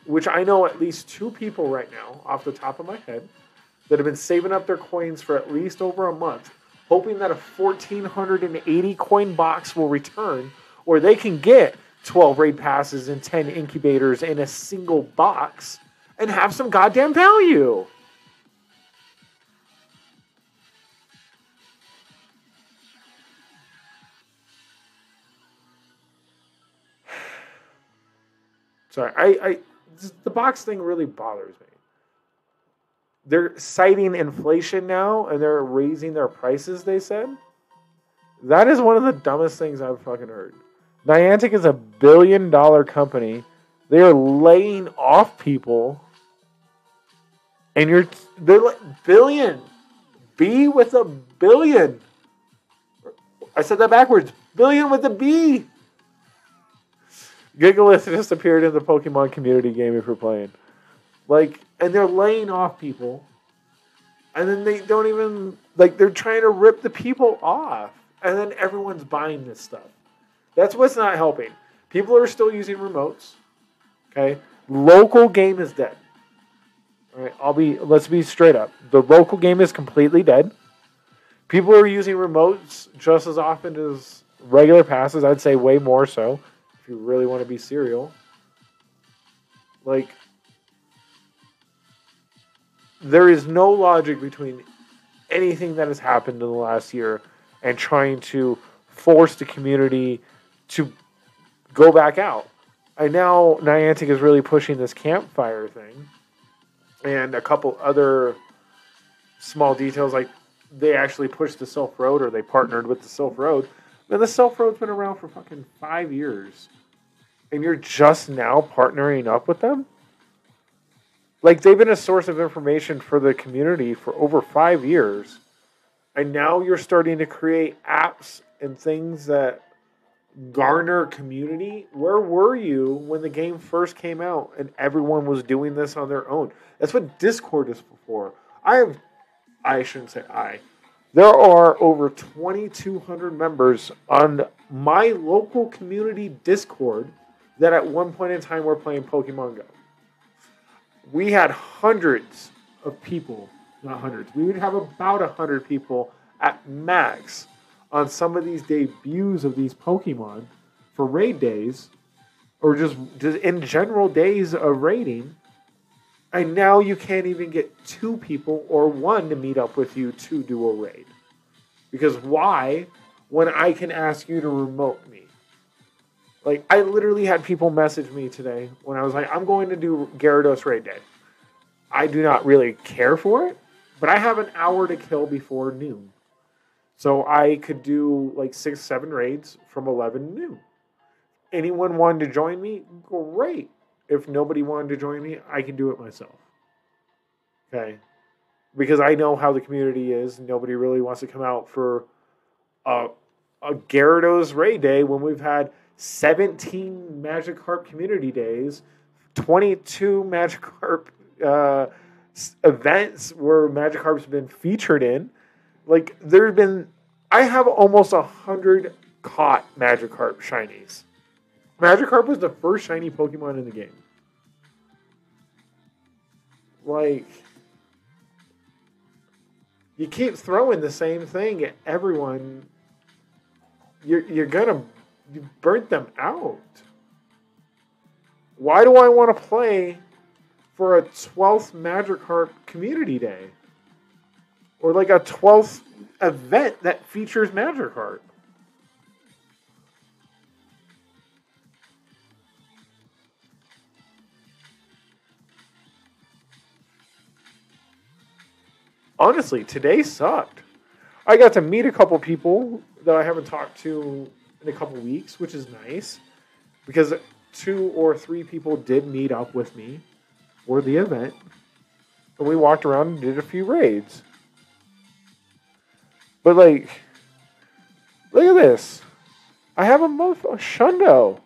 which I know at least 2 people right now, off the top of my head, that have been saving up their coins for at least over a month, hoping that a 1,480 coin box will return, or they can get 12 raid passes and 10 incubators in a single box and have some goddamn value. Sorry, the box thing really bothers me. They're citing inflation now, and they're raising their prices, they said. That is one of the dumbest things I've fucking heard. Niantic is a $1 billion company. They are laying off people. And they're like, billion. B with a billion. I said that backwards. Billion with a B. Gigalith just appeared in the Pokemon community game if you're playing. Like, and they're laying off people. And then they don't even, like, they're trying to rip the people off. And then everyone's buying this stuff. That's what's not helping. People are still using remotes. Okay? Local game is dead. All right, let's be straight up. The local game is completely dead. People are using remotes just as often as regular passes. I'd say way more so. If you really want to be serial. Like, there is no logic between anything that has happened in the last year and trying to force the community to go back out. And now Niantic is really pushing this campfire thing and a couple other small details, like they actually pushed the Silph Road, or they partnered with the Silph Road. Man, the Silph Road's been around for fucking 5 years. And you're just now partnering up with them? Like, they've been a source of information for the community for over 5 years. And now you're starting to create apps and things that garner community. Where were you when the game first came out and everyone was doing this on their own? That's what Discord is for. I shouldn't say I. There are over 2,200 members on my local community Discord that at one point in time were playing Pokemon Go. We had hundreds of people, not hundreds, we would have about 100 people at max on some of these debuts of these Pokemon for raid days, or just in general days of raiding. And now you can't even get 2 people or 1 to meet up with you to do a raid. Because why, when I can ask you to remote me? Like, I literally had people message me today when I was like, I'm going to do Gyarados raid day. I do not really care for it, but I have an hour to kill before noon. So I could do like 6, 7 raids from 11 to noon. Anyone wanted to join me? Great. If nobody wanted to join me, I can do it myself. Okay. Because I know how the community is. Nobody really wants to come out for a, a Gyarados Raid Day when we've had 17 Magikarp community days, 22 Magikarp uh, events where Magikarp's been featured in. Like, there have been, I have almost 100 caught Magikarp shinies. Magikarp was the first shiny Pokemon in the game. Like, you keep throwing the same thing at everyone, you're gonna you burnt them out. Why do I want to play for a 12th Magikarp Community Day? Or like a 12th event that features Magikarp? Honestly, today sucked. I got to meet a couple people that I haven't talked to in a couple weeks, which is nice. Because 2 or 3 people did meet up with me for the event. And we walked around and did a few raids. But like, look at this. I have a Shundo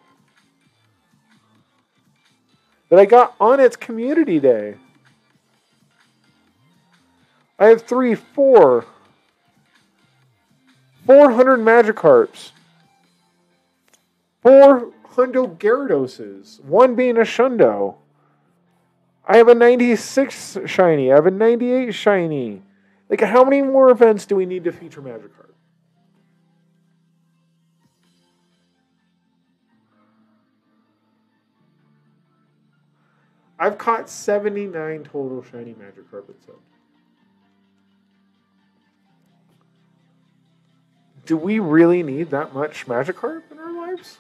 that I got on its community day. I have 400 Magikarps, 400 Gyarados, one being a Shundo. I have a 96 shiny. I have a 98 shiny. Like, how many more events do we need to feature Magikarp? I've caught 79 total shiny Magikarp itself. Do we really need that much Magikarp in our lives?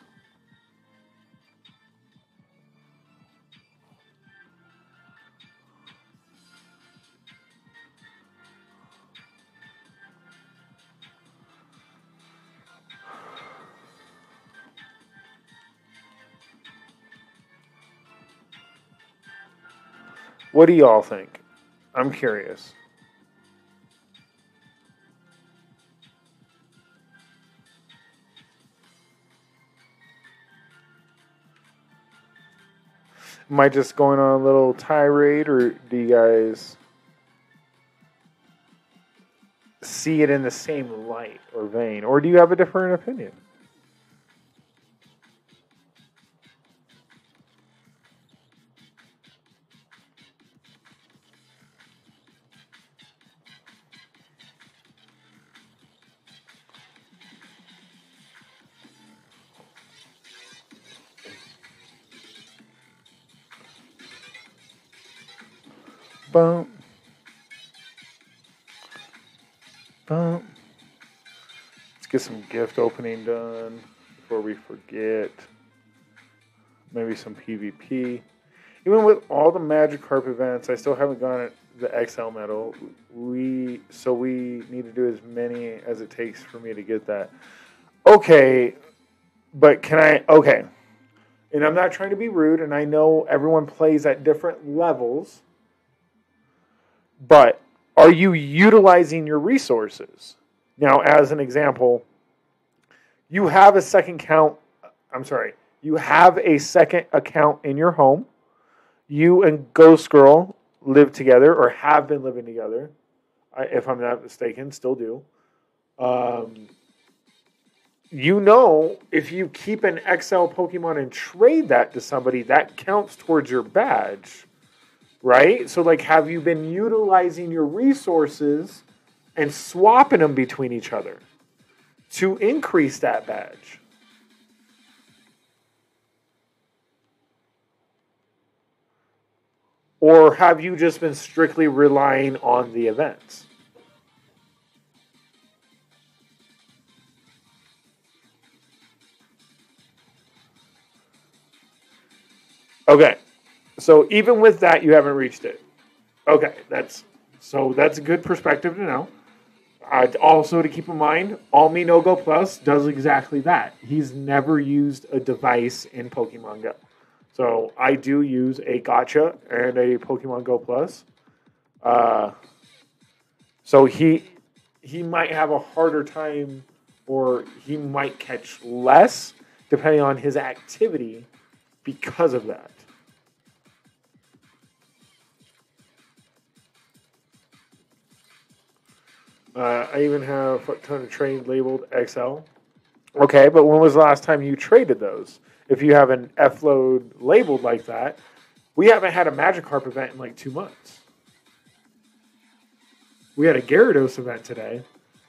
What do y'all think? I'm curious. Am I just going on a little tirade, or do you guys see it in the same light or vein? Or do you have a different opinion? Bump. Bump. Let's get some gift opening done before we forget. Maybe some PvP. Even with all the Magikarp events, I still haven't gotten the XL medal. So we need to do as many as it takes for me to get that. Okay, but can I? Okay, and I'm not trying to be rude, and I know everyone plays at different levels, but are you utilizing your resources? Now, as an example, you have a second count. I'm sorry, you have a second account in your home. You and Ghost Girl live together, or have been living together, if I'm not mistaken, still do. Um, you know, if you keep an XL Pokemon and trade that to somebody, that counts towards your badge, right? So, like, have you been utilizing your resources and swapping them between each other to increase that badge? Or have you just been strictly relying on the events? Okay. So even with that, you haven't reached it. Okay, that's a good perspective to know. Also, to keep in mind, All Me No Go Plus does exactly that. He's never used a device in Pokemon Go. So I do use a Gotcha and a Pokemon Go Plus. Uh, so he might have a harder time, or he might catch less depending on his activity because of that. I even have a ton of trade labeled XL. Okay, but when was the last time you traded those? If you have an F load labeled like that, we haven't had a Magikarp event in like 2 months. We had a Gyarados event today,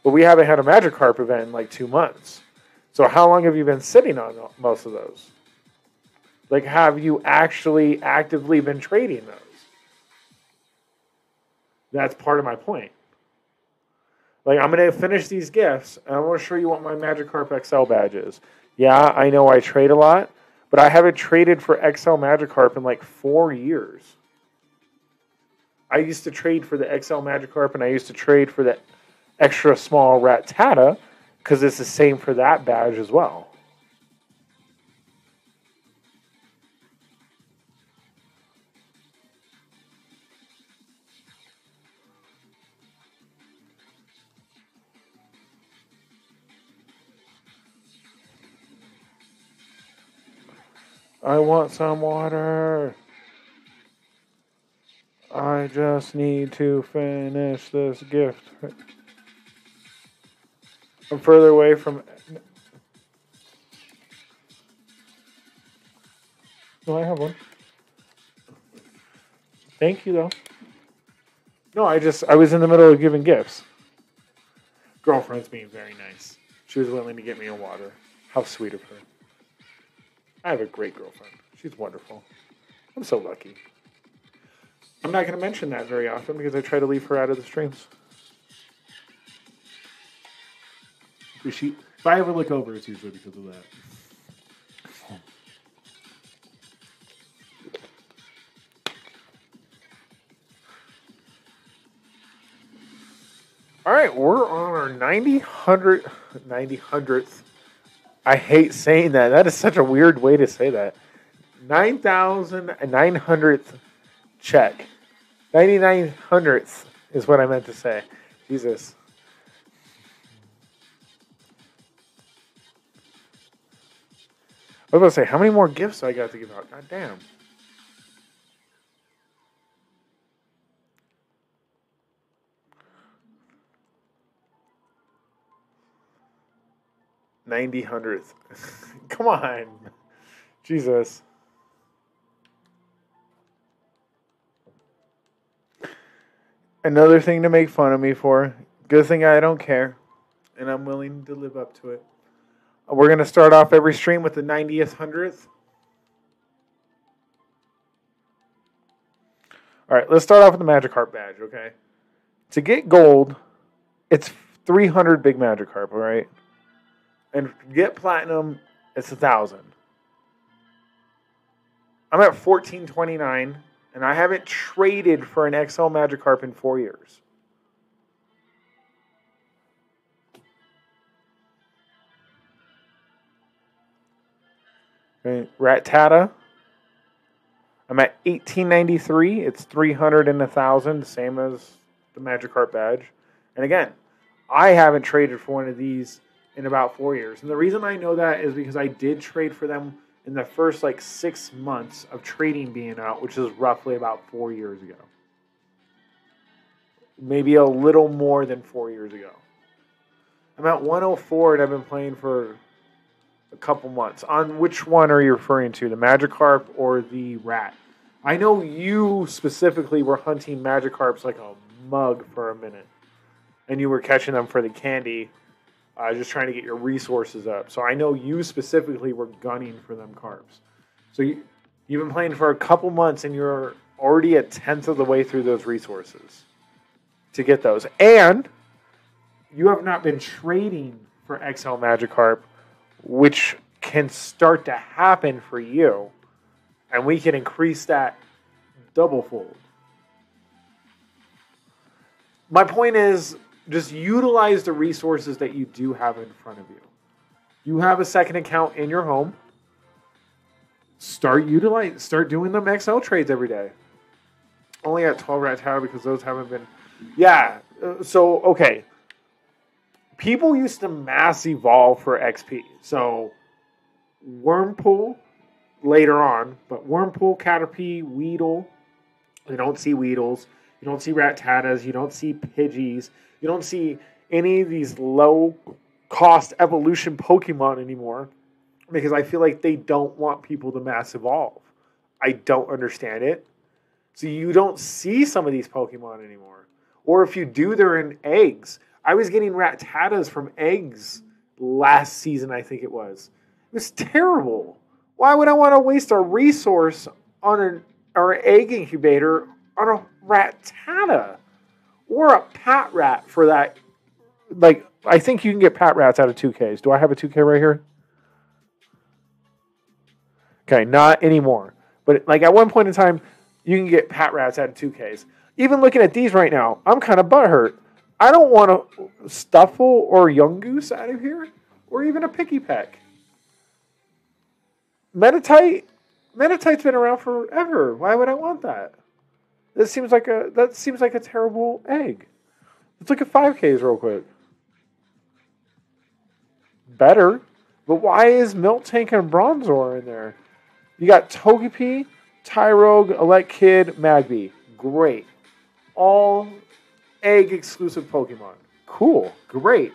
but we haven't had a Magikarp event in like 2 months. So how long have you been sitting on most of those? Like, have you actually actively been trading those? That's part of my point. Like, I'm going to finish these gifts, and I want to show you what my Magikarp XL badge is. Yeah, I know I trade a lot, but I haven't traded for XL Magikarp in like 4 years. I used to trade for the XL Magikarp, and I used to trade for the extra small Rattata, because it's the same for that badge as well. I want some water. I just need to finish this gift. I'm further away from... No, I have one. Thank you, though. No, I was in the middle of giving gifts. Girlfriend's being very nice. She was willing to get me a water. How sweet of her. I have a great girlfriend. She's wonderful. I'm so lucky. I'm not going to mention that very often because I try to leave her out of the streams. If I ever look over, it's usually because of that. All right, we're on our 90th. I hate saying that. That is such a weird way to say that. 9,900th check. 9900th is what I meant to say. Jesus. I was going to say, how many more gifts do I got to give out? God damn. $90. Come on. Jesus. Another thing to make fun of me for. Good thing I don't care. And I'm willing to live up to it. We're going to start off every stream with the 90th, 100th. All right, let's start off with the Magikarp badge, okay? To get gold, it's 300 big Magikarp, all right? And to get platinum, it's 1,000. I'm at 1429, and I haven't traded for an XL Magikarp in 4 years. Okay. Rattata, I'm at 1893. It's 300 and 1,000, same as the Magikarp badge. And again, I haven't traded for one of these in about 4 years. And the reason I know that is because I did trade for them in the first 6 months of trading being out, which is roughly about 4 years ago. Maybe a little more than 4 years ago. I'm at 104 and I've been playing for a couple months. On which one are you referring to, the Magikarp or the Rat? I know you specifically were hunting Magikarps like a mug for a minute. And you were catching them for the candy, just trying to get your resources up. So I know you specifically were gunning for them carps. So you've been playing for a couple months and you're already a tenth of the way through those resources to get those. And you have not been trading for XL Magikarp, which can start to happen for you. And we can increase that double fold. My point is, just utilize the resources that you do have in front of you. You have a second account in your home. Start doing them XL trades every day. Only at 12 Rattata because those haven't been. Yeah. So, okay. People used to mass evolve for XP. So, Wurmple later on, but Wurmple, Caterpie, Weedle. You don't see Weedles. You don't see Rattatas. You don't see Pidgeys. You don't see any of these low cost evolution Pokemon anymore because I feel like they don't want people to mass evolve. I don't understand it. So you don't see some of these Pokemon anymore. Or if you do, they're in eggs. I was getting Rattatas from eggs last season, I think it was. It was terrible. Why would I want to waste a resource on an egg incubator on a Rattata? Or a Pat Rat for that. Like, I think you can get Pat Rats out of 2Ks. Do I have a 2K right here? Okay, not anymore. But like at one point in time, you can get Pat Rats out of 2Ks. Even looking at these right now, I'm kind of butthurt. I don't want a Stuffle or Yungoos out of here, or even a Picky Peck. Meditite's been around forever. Why would I want that? That seems like a terrible egg. Let's look at 5Ks real quick. Better, but why is Miltank and Bronzor in there? You got Togepi, Tyrogue, Elekid, Magby. Great. All egg exclusive Pokemon. Cool. Great.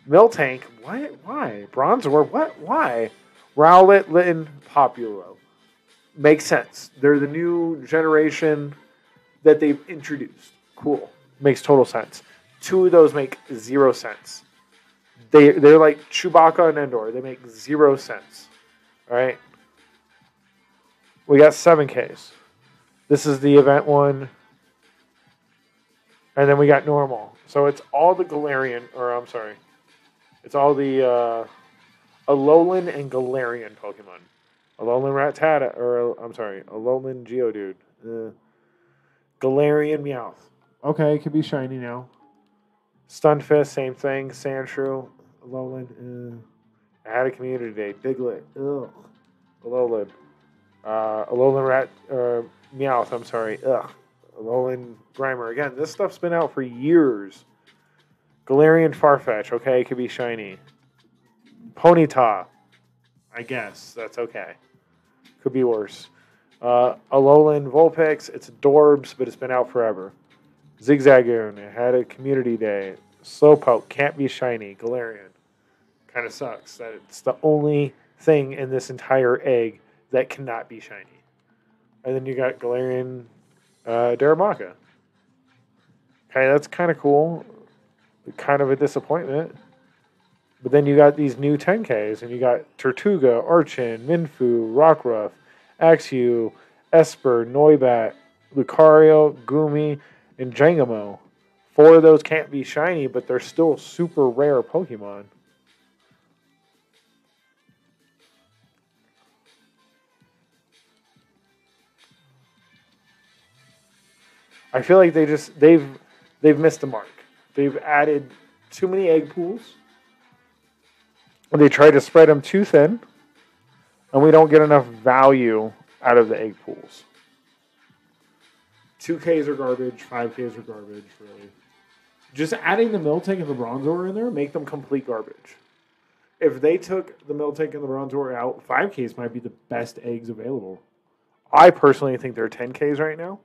Miltank. What? Why? Bronzor. What? Why? Rowlet, Litten, Populo. Makes sense. They're the new generation that they've introduced. Cool. Makes total sense. Two of those make 0 sense. They're like Chewbacca and Endor. They make 0 sense. All right. We got 7Ks. This is the event one. And then we got normal. So it's all the Galarian, or I'm sorry. It's all the Alolan and Galarian Pokemon. Alolan Rattata, or I'm sorry, Alolan Geodude. Galarian Meowth. Okay, it could be shiny now. Stunfisk, same thing. Sandshrew, Alolan. I had a community day. Diglett. Ugh. Alolan. Alolan Meowth, I'm sorry. Ugh. Alolan Grimer. Again, this stuff's been out for years. Galarian Farfetch. Okay, it could be shiny. Ponyta. I guess. That's okay. Could be worse. Alolan Vulpix. It's Dorbs, but it's been out forever. Zigzagoon. It had a community day. Slowpoke. Can't be shiny. Galarian. Kind of sucks that it's the only thing in this entire egg that cannot be shiny. And then you got Galarian Darumaka. Okay, that's kind of cool. Kind of a disappointment. But then you got these new 10Ks, and you got Tortuga, Archon, Minfu, Rockruff, Axew, Esper, Noibat, Lucario, Gumi, and Jangamo. 4 of those can't be shiny, but they're still super rare Pokemon. I feel like they've missed the mark. They've added too many egg pools. They try to spread them too thin, and we don't get enough value out of the egg pools. 2Ks are garbage, 5Ks are garbage, really. Just adding the Miltank and the Bronzor in there make them complete garbage. If they took the Miltank and the Bronzor out, 5Ks might be the best eggs available. I personally think they're 10Ks right now.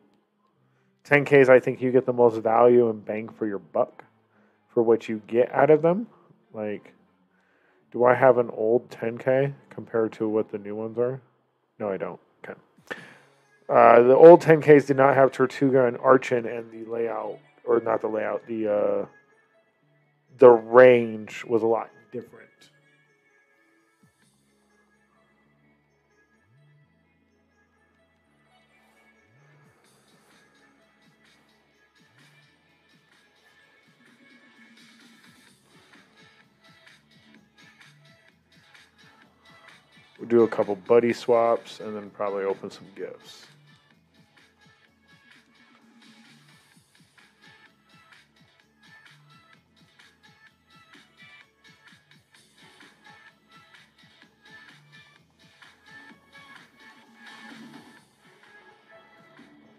10Ks, I think you get the most value and bang for your buck for what you get out of them. Like, do I have an old 10K compared to what the new ones are? No, I don't. Okay. The old 10Ks did not have Tortuga and Archon, and the layout, or not the layout, the range was a lot different. We'll do a couple buddy swaps and then probably open some gifts.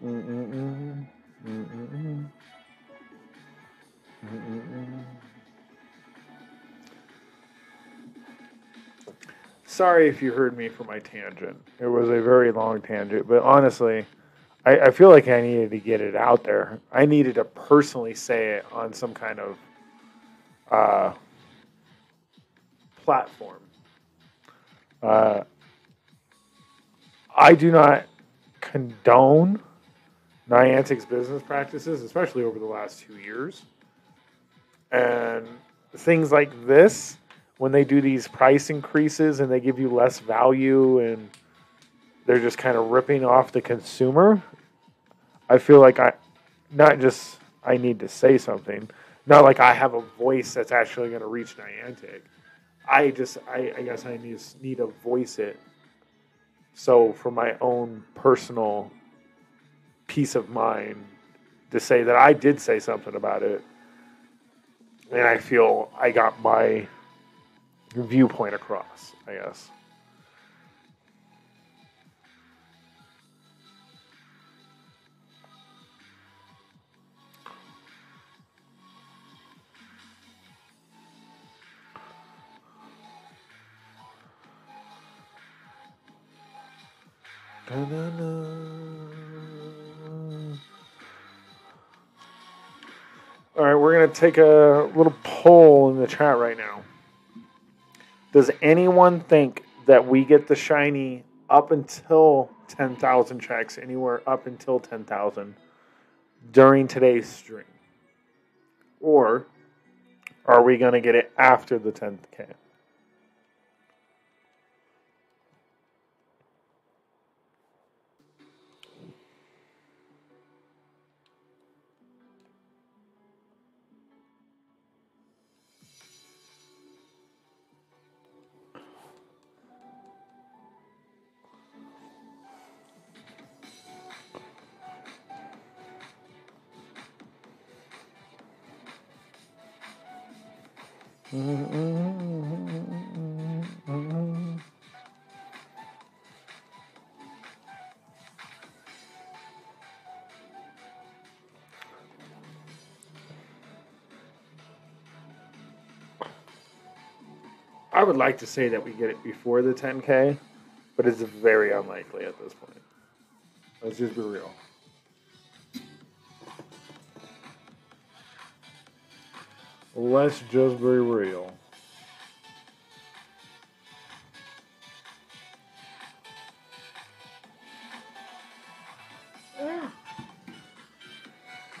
Mm-mm-mm. Mm-mm-mm. Mm-mm-mm. Sorry if you heard me for my tangent. It was a very long tangent, but honestly, I feel like I needed to get it out there. I needed to personally say it on some kind of uh, platform. Uh, I do not condone Niantic's business practices, especially over the last 2 years. And things like this, when they do these price increases and they give you less value and they're just kind of ripping off the consumer, I feel like I need to say something. Not like I have a voice that's actually going to reach Niantic. I guess I need to voice it. So for my own personal peace of mind, to say that I did say something about it, and I feel I got my viewpoint across, I guess. All right, we're going to take a little poll in the chat right now. Does anyone think that we get the shiny up until 10,000 checks, anywhere up until 10,000 during today's stream? Or are we going to get it after the 10K? I would like to say that we get it before the 10K, but it's very unlikely at this point. Let's just be real. Let's just be real.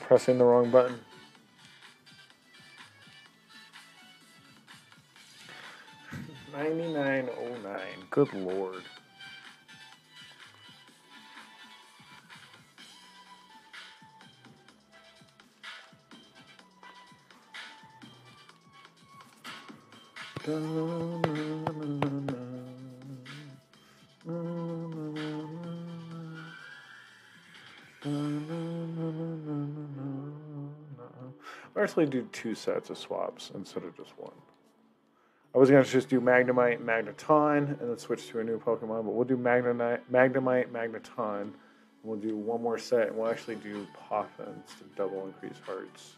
Pressing the wrong button. 9909. Good lord. I'll actually do 2 sets of swaps instead of just one. I was going to just do Magnemite and Magneton and then switch to a new Pokemon, but we'll do Magnemite, Magneton, and we'll do one more set, and we'll actually do Poffins to double increase hearts.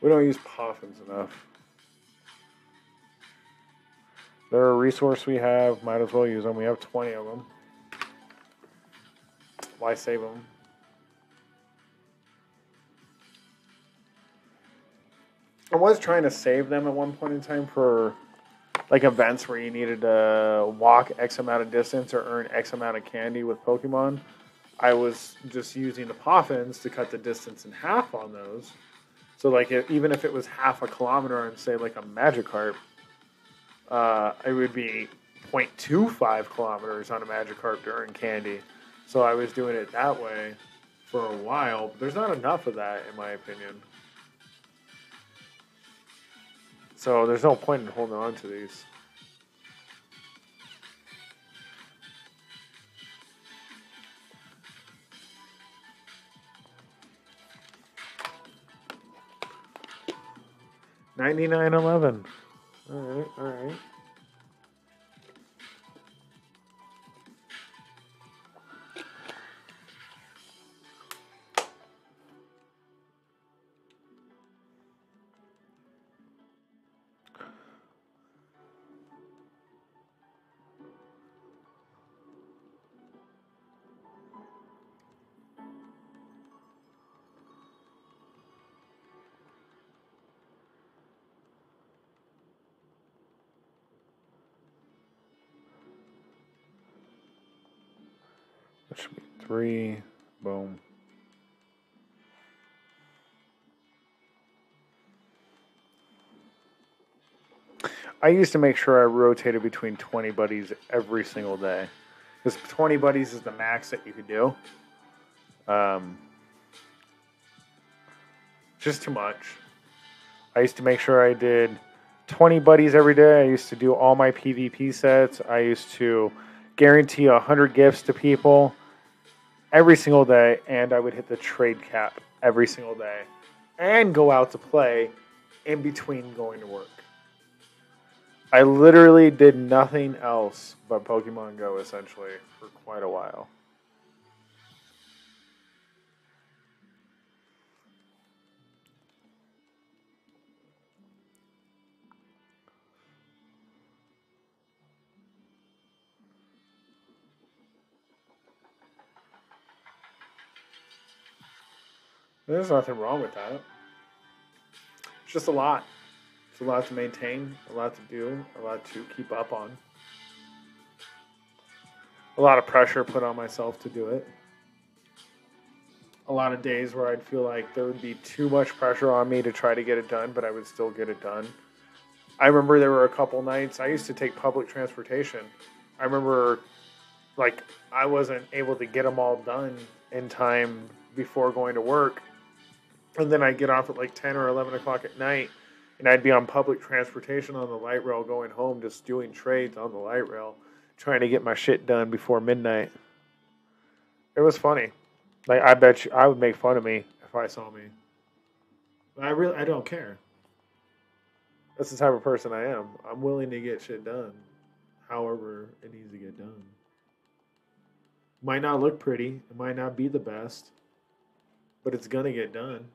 We don't use Poffins enough. They're a resource we have, might as well use them. We have 20 of them. Why save them? I was trying to save them at one point in time for like events where you needed to walk X amount of distance or earn X amount of candy with Pokemon. I was just using the Poffins to cut the distance in half on those. So like even if it was half a kilometer on say like a Magikarp, it would be 0.25 kilometers on a Magikarp to earn candy. So I was doing it that way for a while. But there's not enough of that in my opinion. So there's no point in holding on to these. $99.11. All right, all right. That should be 3. Boom. I used to make sure I rotated between 20 buddies every single day. Because 20 buddies is the max that you could do. Just too much. I used to make sure I did 20 buddies every day. I used to do all my PvP sets. I used to guarantee 100 gifts to people every single day. And I would hit the trade cap every single day. And go out to play in between going to work. I literally did nothing else but Pokemon Go, essentially, for quite a while. There's nothing wrong with that. It's just a lot. It's a lot to maintain, a lot to do, a lot to keep up on. A lot of pressure put on myself to do it. A lot of days where I'd feel like there would be too much pressure on me to try to get it done, but I would still get it done. I remember there were a couple nights I used to take public transportation. I remember, like, I wasn't able to get them all done in time before going to work. And then I'd get off at like 10 or 11 o'clock at night, and I'd be on public transportation on the light rail going home, just doing trades on the light rail, trying to get my shit done before midnight. It was funny. Like, I bet you I would make fun of me if I saw me. But I don't care. That's the type of person I am. I'm willing to get shit done, however it needs to get done. Might not look pretty. It might not be the best, but it's gonna get done.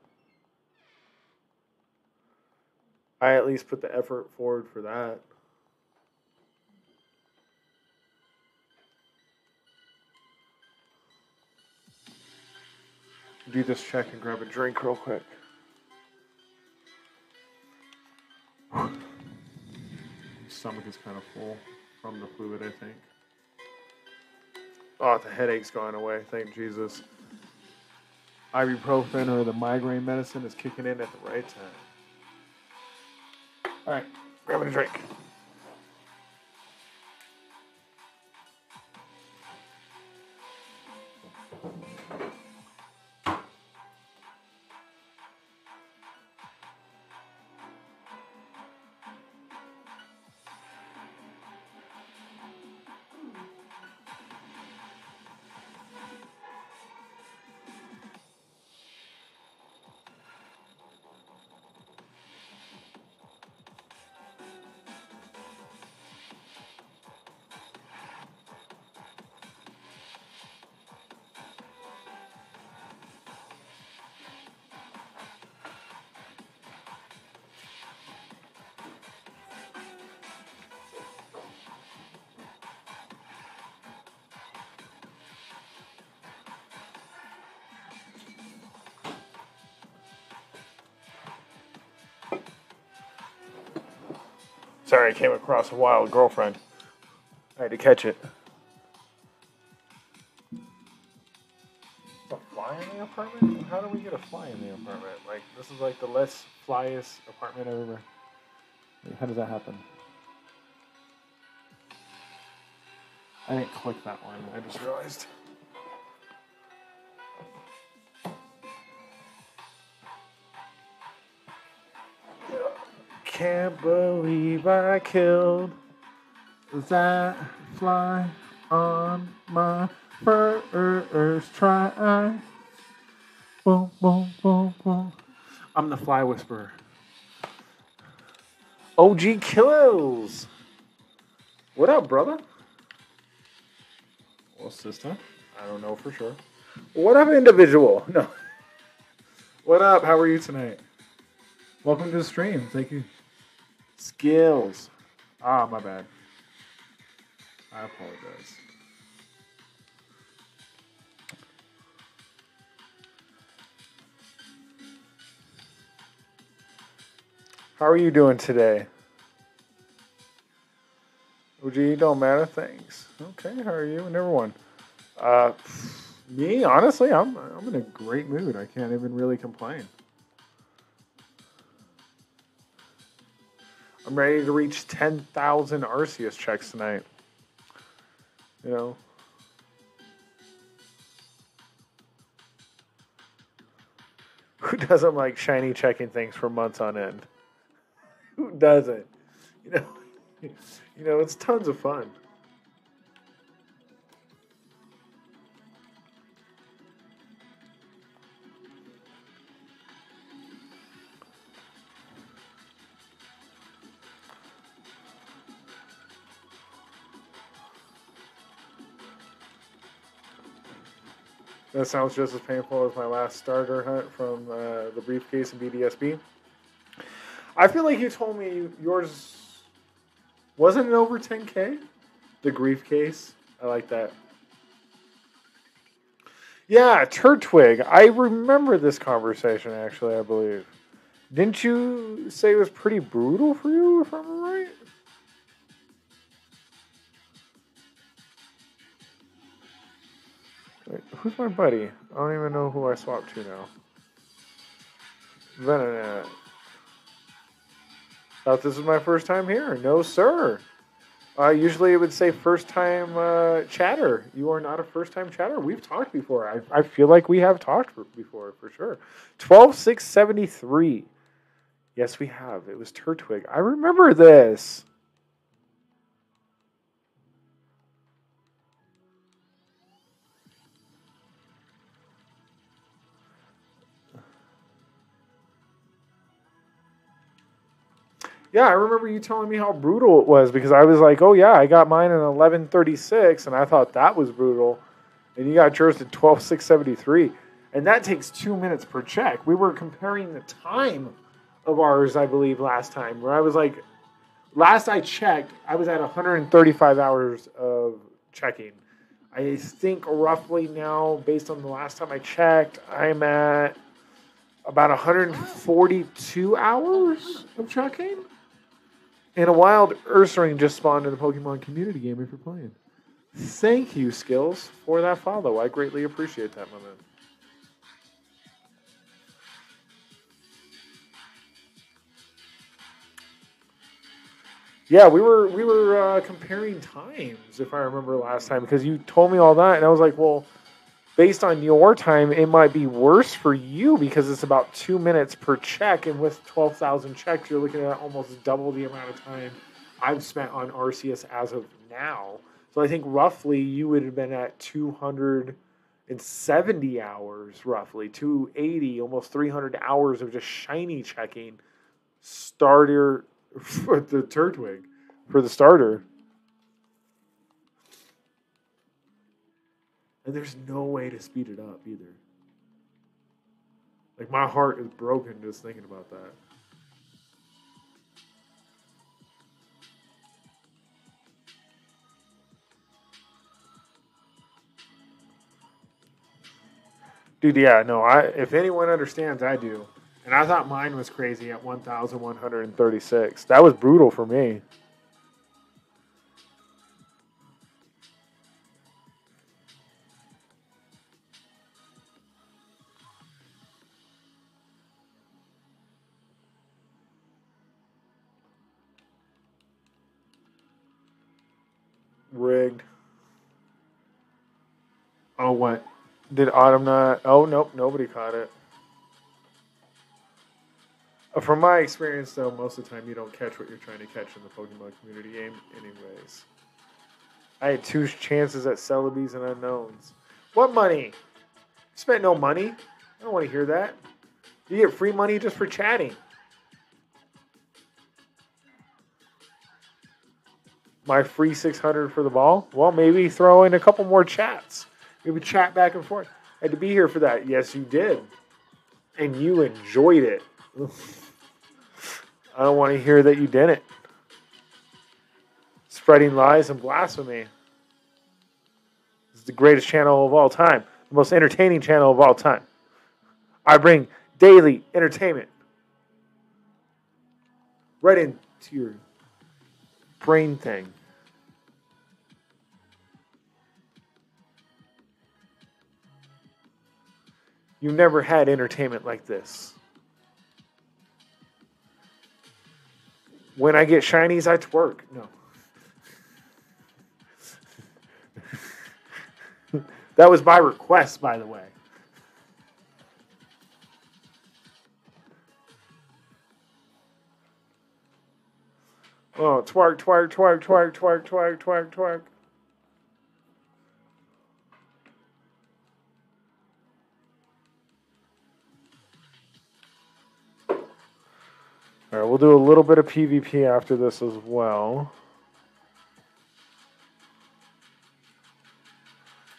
I at least put the effort forward for that. Do this check and grab a drink real quick. Stomach is kind of full from the fluid, I think. Oh, the headache's gone away. Thank Jesus. Ibuprofen or the migraine medicine is kicking in at the right time. All right, grabbing a drink. Sorry, I came across a wild girlfriend. I had to catch it. A fly in the apartment? How do we get a fly in the apartment? Like, this is like the less flyest apartment I've ever... Wait, how does that happen? I didn't click that one. I just realized. Can't believe I killed that fly on my first try. Boom, boom, boom, boom. I'm the fly whisperer. OG Kills. What up, brother? Well, sister, I don't know for sure. What up, individual? No. What up? How are you tonight? Welcome to the stream. Thank you. Skills. Ah, my bad. I apologize. How are you doing today? OG, don't matter. Thanks. Okay, how are you and everyone? Uh, Me, honestly, I'm in a great mood. I can't even really complain. I'm ready to reach 10,000 Arceus checks tonight. You know, who doesn't like shiny checking things for months on end? Who doesn't? You know, it's tons of fun. That sounds just as painful as my last starter hunt from the briefcase in BDSB. I feel like you told me yours wasn't it over 10K? The grief case. I like that. Yeah, Turtwig. I remember this conversation actually, I believe. Didn't you say it was pretty brutal for you, if I'm right? Wait, who's my buddy? I don't even know who I swapped to now. Venom. Thought this was my first time here. No, sir. Usually it would say first time chatter. You are not a first time chatter. We've talked before. I feel like we have talked before for sure. 12673. Yes, we have. It was Turtwig. I remember this. Yeah, I remember you telling me how brutal it was because I was like, oh yeah, I got mine in 1136 and I thought that was brutal. And you got yours at 12673. And that takes 2 minutes per check. We were comparing the time of ours, I believe, last time, where I was like, last I checked, I was at 135 hours of checking. I think roughly now, based on the last time I checked, I'm at about 142 hours of checking. And a wild Ursaring just spawned in the Pokemon community game if you're playing. Thank you, Skills, for that follow. I greatly appreciate that, my man. Yeah, we were comparing times, if I remember last time, because you told me all that, and I was like, well, based on your time, it might be worse for you because it's about 2 minutes per check, and with 12,000 checks, you're looking at almost double the amount of time I've spent on Arceus as of now. So I think roughly you would have been at 270 hours, roughly 280, almost 300 hours of just shiny checking starter for the Turtwig for the starter. And there's no way to speed it up either. Like my heart is broken just thinking about that. Dude, yeah, no, I if anyone understands, I do. And I thought mine was crazy at 1,136. That was brutal for me. Rigged. Oh, what? Did Autumn not? Oh, nope, nobody caught it. From my experience, though, most of the time you don't catch what you're trying to catch in the Pokemon community game, anyways. I had two chances at Celebies and Unknowns. What money? Spent no money. I don't want to hear that. You get free money just for chatting. My free 600 for the ball? Well, maybe throw in a couple more chats. Maybe chat back and forth. I had to be here for that. Yes, you did. And you enjoyed it. I don't want to hear that you didn't. Spreading lies and blasphemy. This is the greatest channel of all time. The most entertaining channel of all time. I bring daily entertainment right into your brain thing. You've never had entertainment like this. When I get shinies, I twerk. No. That was by request, by the way. Oh, twerk, twerk, twerk, twerk, twerk, twerk, twerk, twerk. All right, we'll do a little bit of PvP after this as well.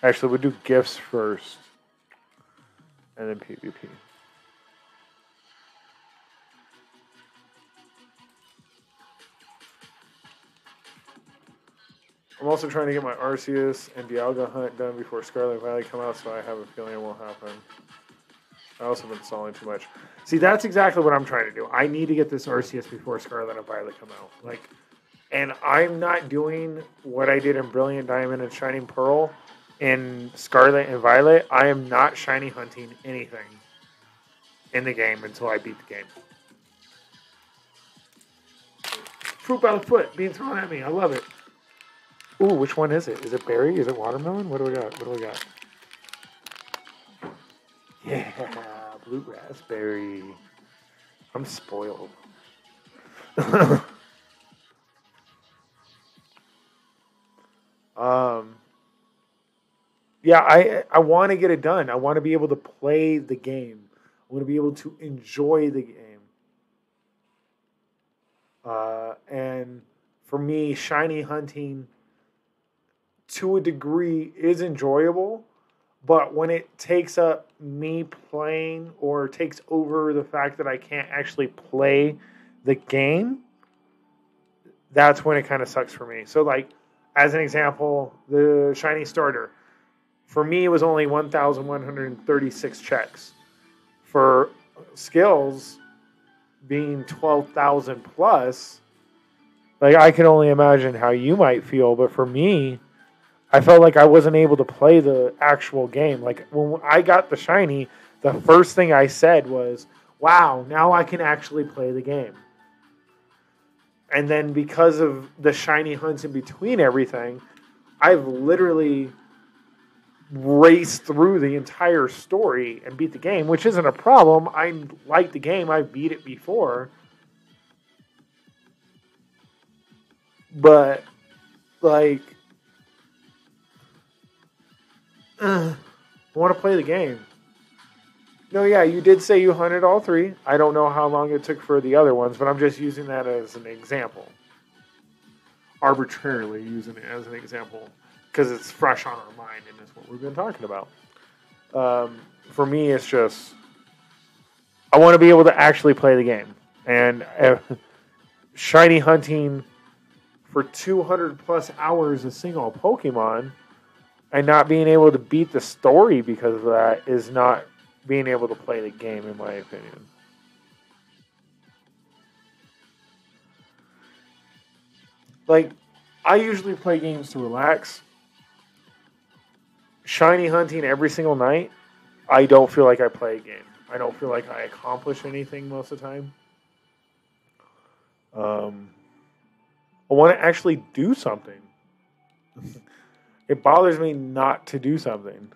Actually, we'll do gifts first, and then PvP. I'm also trying to get my Arceus and Dialga hunt done before Scarlet and Violet come out, so I have a feeling it won't happen. I also been installing too much. See, that's exactly what I'm trying to do. I need to get this Arceus before Scarlet and Violet come out. And I'm not doing what I did in Brilliant Diamond and Shining Pearl in Scarlet and Violet. I am not shiny hunting anything in the game until I beat the game. Fruit by the foot being thrown at me. I love it. Ooh, which one is it? Is it berry? Is it watermelon? What do we got? What do we got? Yeah, blue raspberry. I'm spoiled. Yeah, I want to get it done. I want to be able to play the game. I want to be able to enjoy the game. And for me, shiny hunting to a degree is enjoyable, but when it takes up me playing or takes over the fact that I can't actually play the game, that's when it kind of sucks for me. So, like, as an example, the shiny starter, for me, it was only 1,136 checks. For skills being 12,000 plus, like, I can only imagine how you might feel, but for me, I felt like I wasn't able to play the actual game. Like, when I got the shiny, the first thing I said was, wow, now I can actually play the game. And then because of the shiny hunts in between everything, I've literally raced through the entire story and beat the game, which isn't a problem. I like the game. I've beat it before. But, like, I want to play the game. No, yeah, you did say you hunted all three. I don't know how long it took for the other ones, but I'm just using that as an example. Arbitrarily using it as an example because it's fresh on our mind and it's what we've been talking about. For me, it's just I want to be able to actually play the game. And shiny hunting for 200 plus hours a single Pokemon and not being able to beat the story because of that is not being able to play the game, in my opinion. Like, I usually play games to relax. Shiny hunting every single night, I don't feel like I play a game. I don't feel like I accomplish anything most of the time. I want to actually do something. It bothers me not to do something.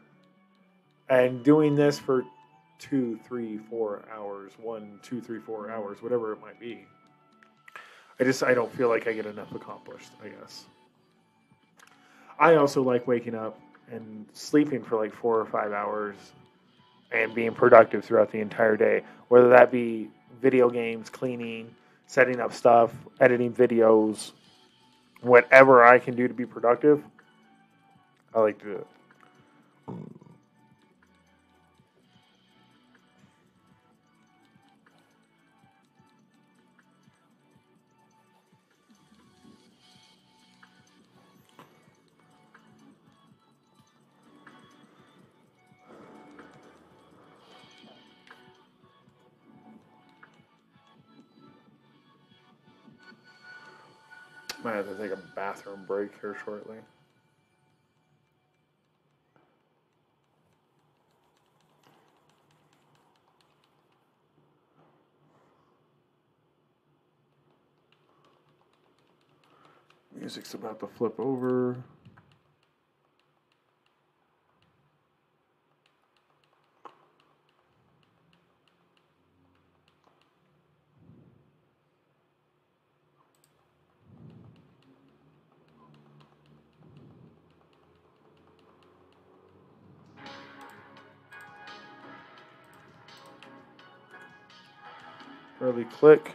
And doing this for 2, 3, 4 hours, 1, 2, 3, 4 hours, whatever it might be. I don't feel like I get enough accomplished, I guess. I also like waking up and sleeping for like 4 or 5 hours and being productive throughout the entire day. Whether that be video games, cleaning, setting up stuff, editing videos, whatever I can do to be productive, I like to do it. Might have to take a bathroom break here shortly. Music's about to flip over. Early click.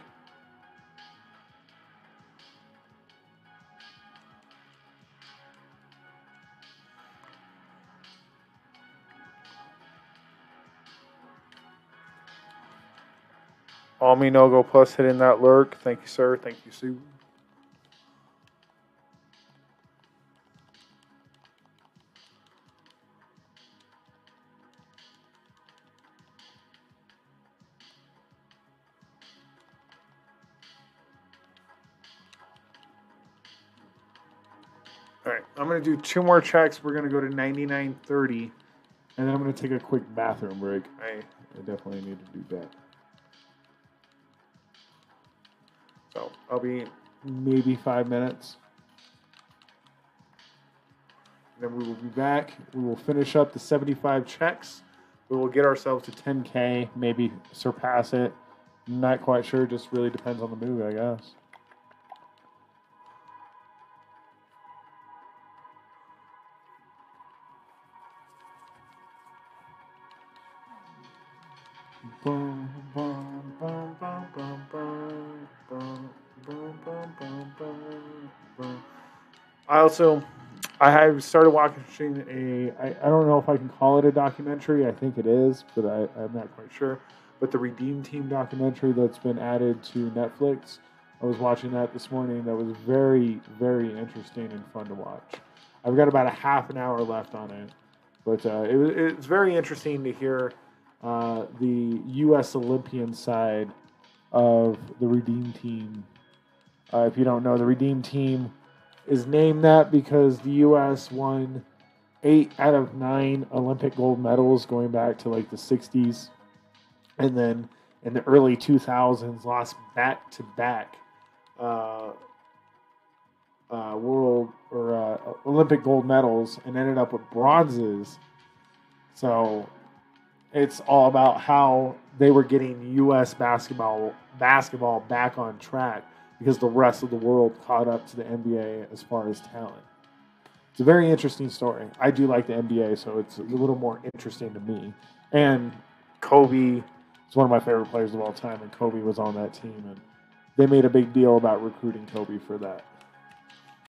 All me no go plus hitting that lurk. Thank you, sir. Thank you, Sue. All right, I'm going to do 2 more checks. We're going to go to 99.30, and then I'm going to take a quick bathroom break. I definitely need to do that. So I'll be maybe 5 minutes. Then we will be back. We will finish up the 75 checks. We will get ourselves to 10K, maybe surpass it. Not quite sure. Just really depends on the move, I guess. I have started watching I don't know if I can call it a documentary. I think it is, but I'm not quite sure. But the Redeem Team documentary that's been added to Netflix, I was watching that this morning. That was very, very interesting and fun to watch. I've got about a half an hour left on it, but it's very interesting to hear the U.S. Olympian side of the Redeem Team. If you don't know, the Redeem Team is named that because the U.S. won 8 out of 9 Olympic gold medals going back to like the 60s. And then in the early 2000s, lost back-to-back world or Olympic gold medals and ended up with bronzes. So it's all about how they were getting U.S. basketball back on track because the rest of the world caught up to the NBA as far as talent. It's a very interesting story. I do like the NBA, so it's a little more interesting to me. And Kobe is one of my favorite players of all time, and Kobe was on that team, and they made a big deal about recruiting Kobe for that.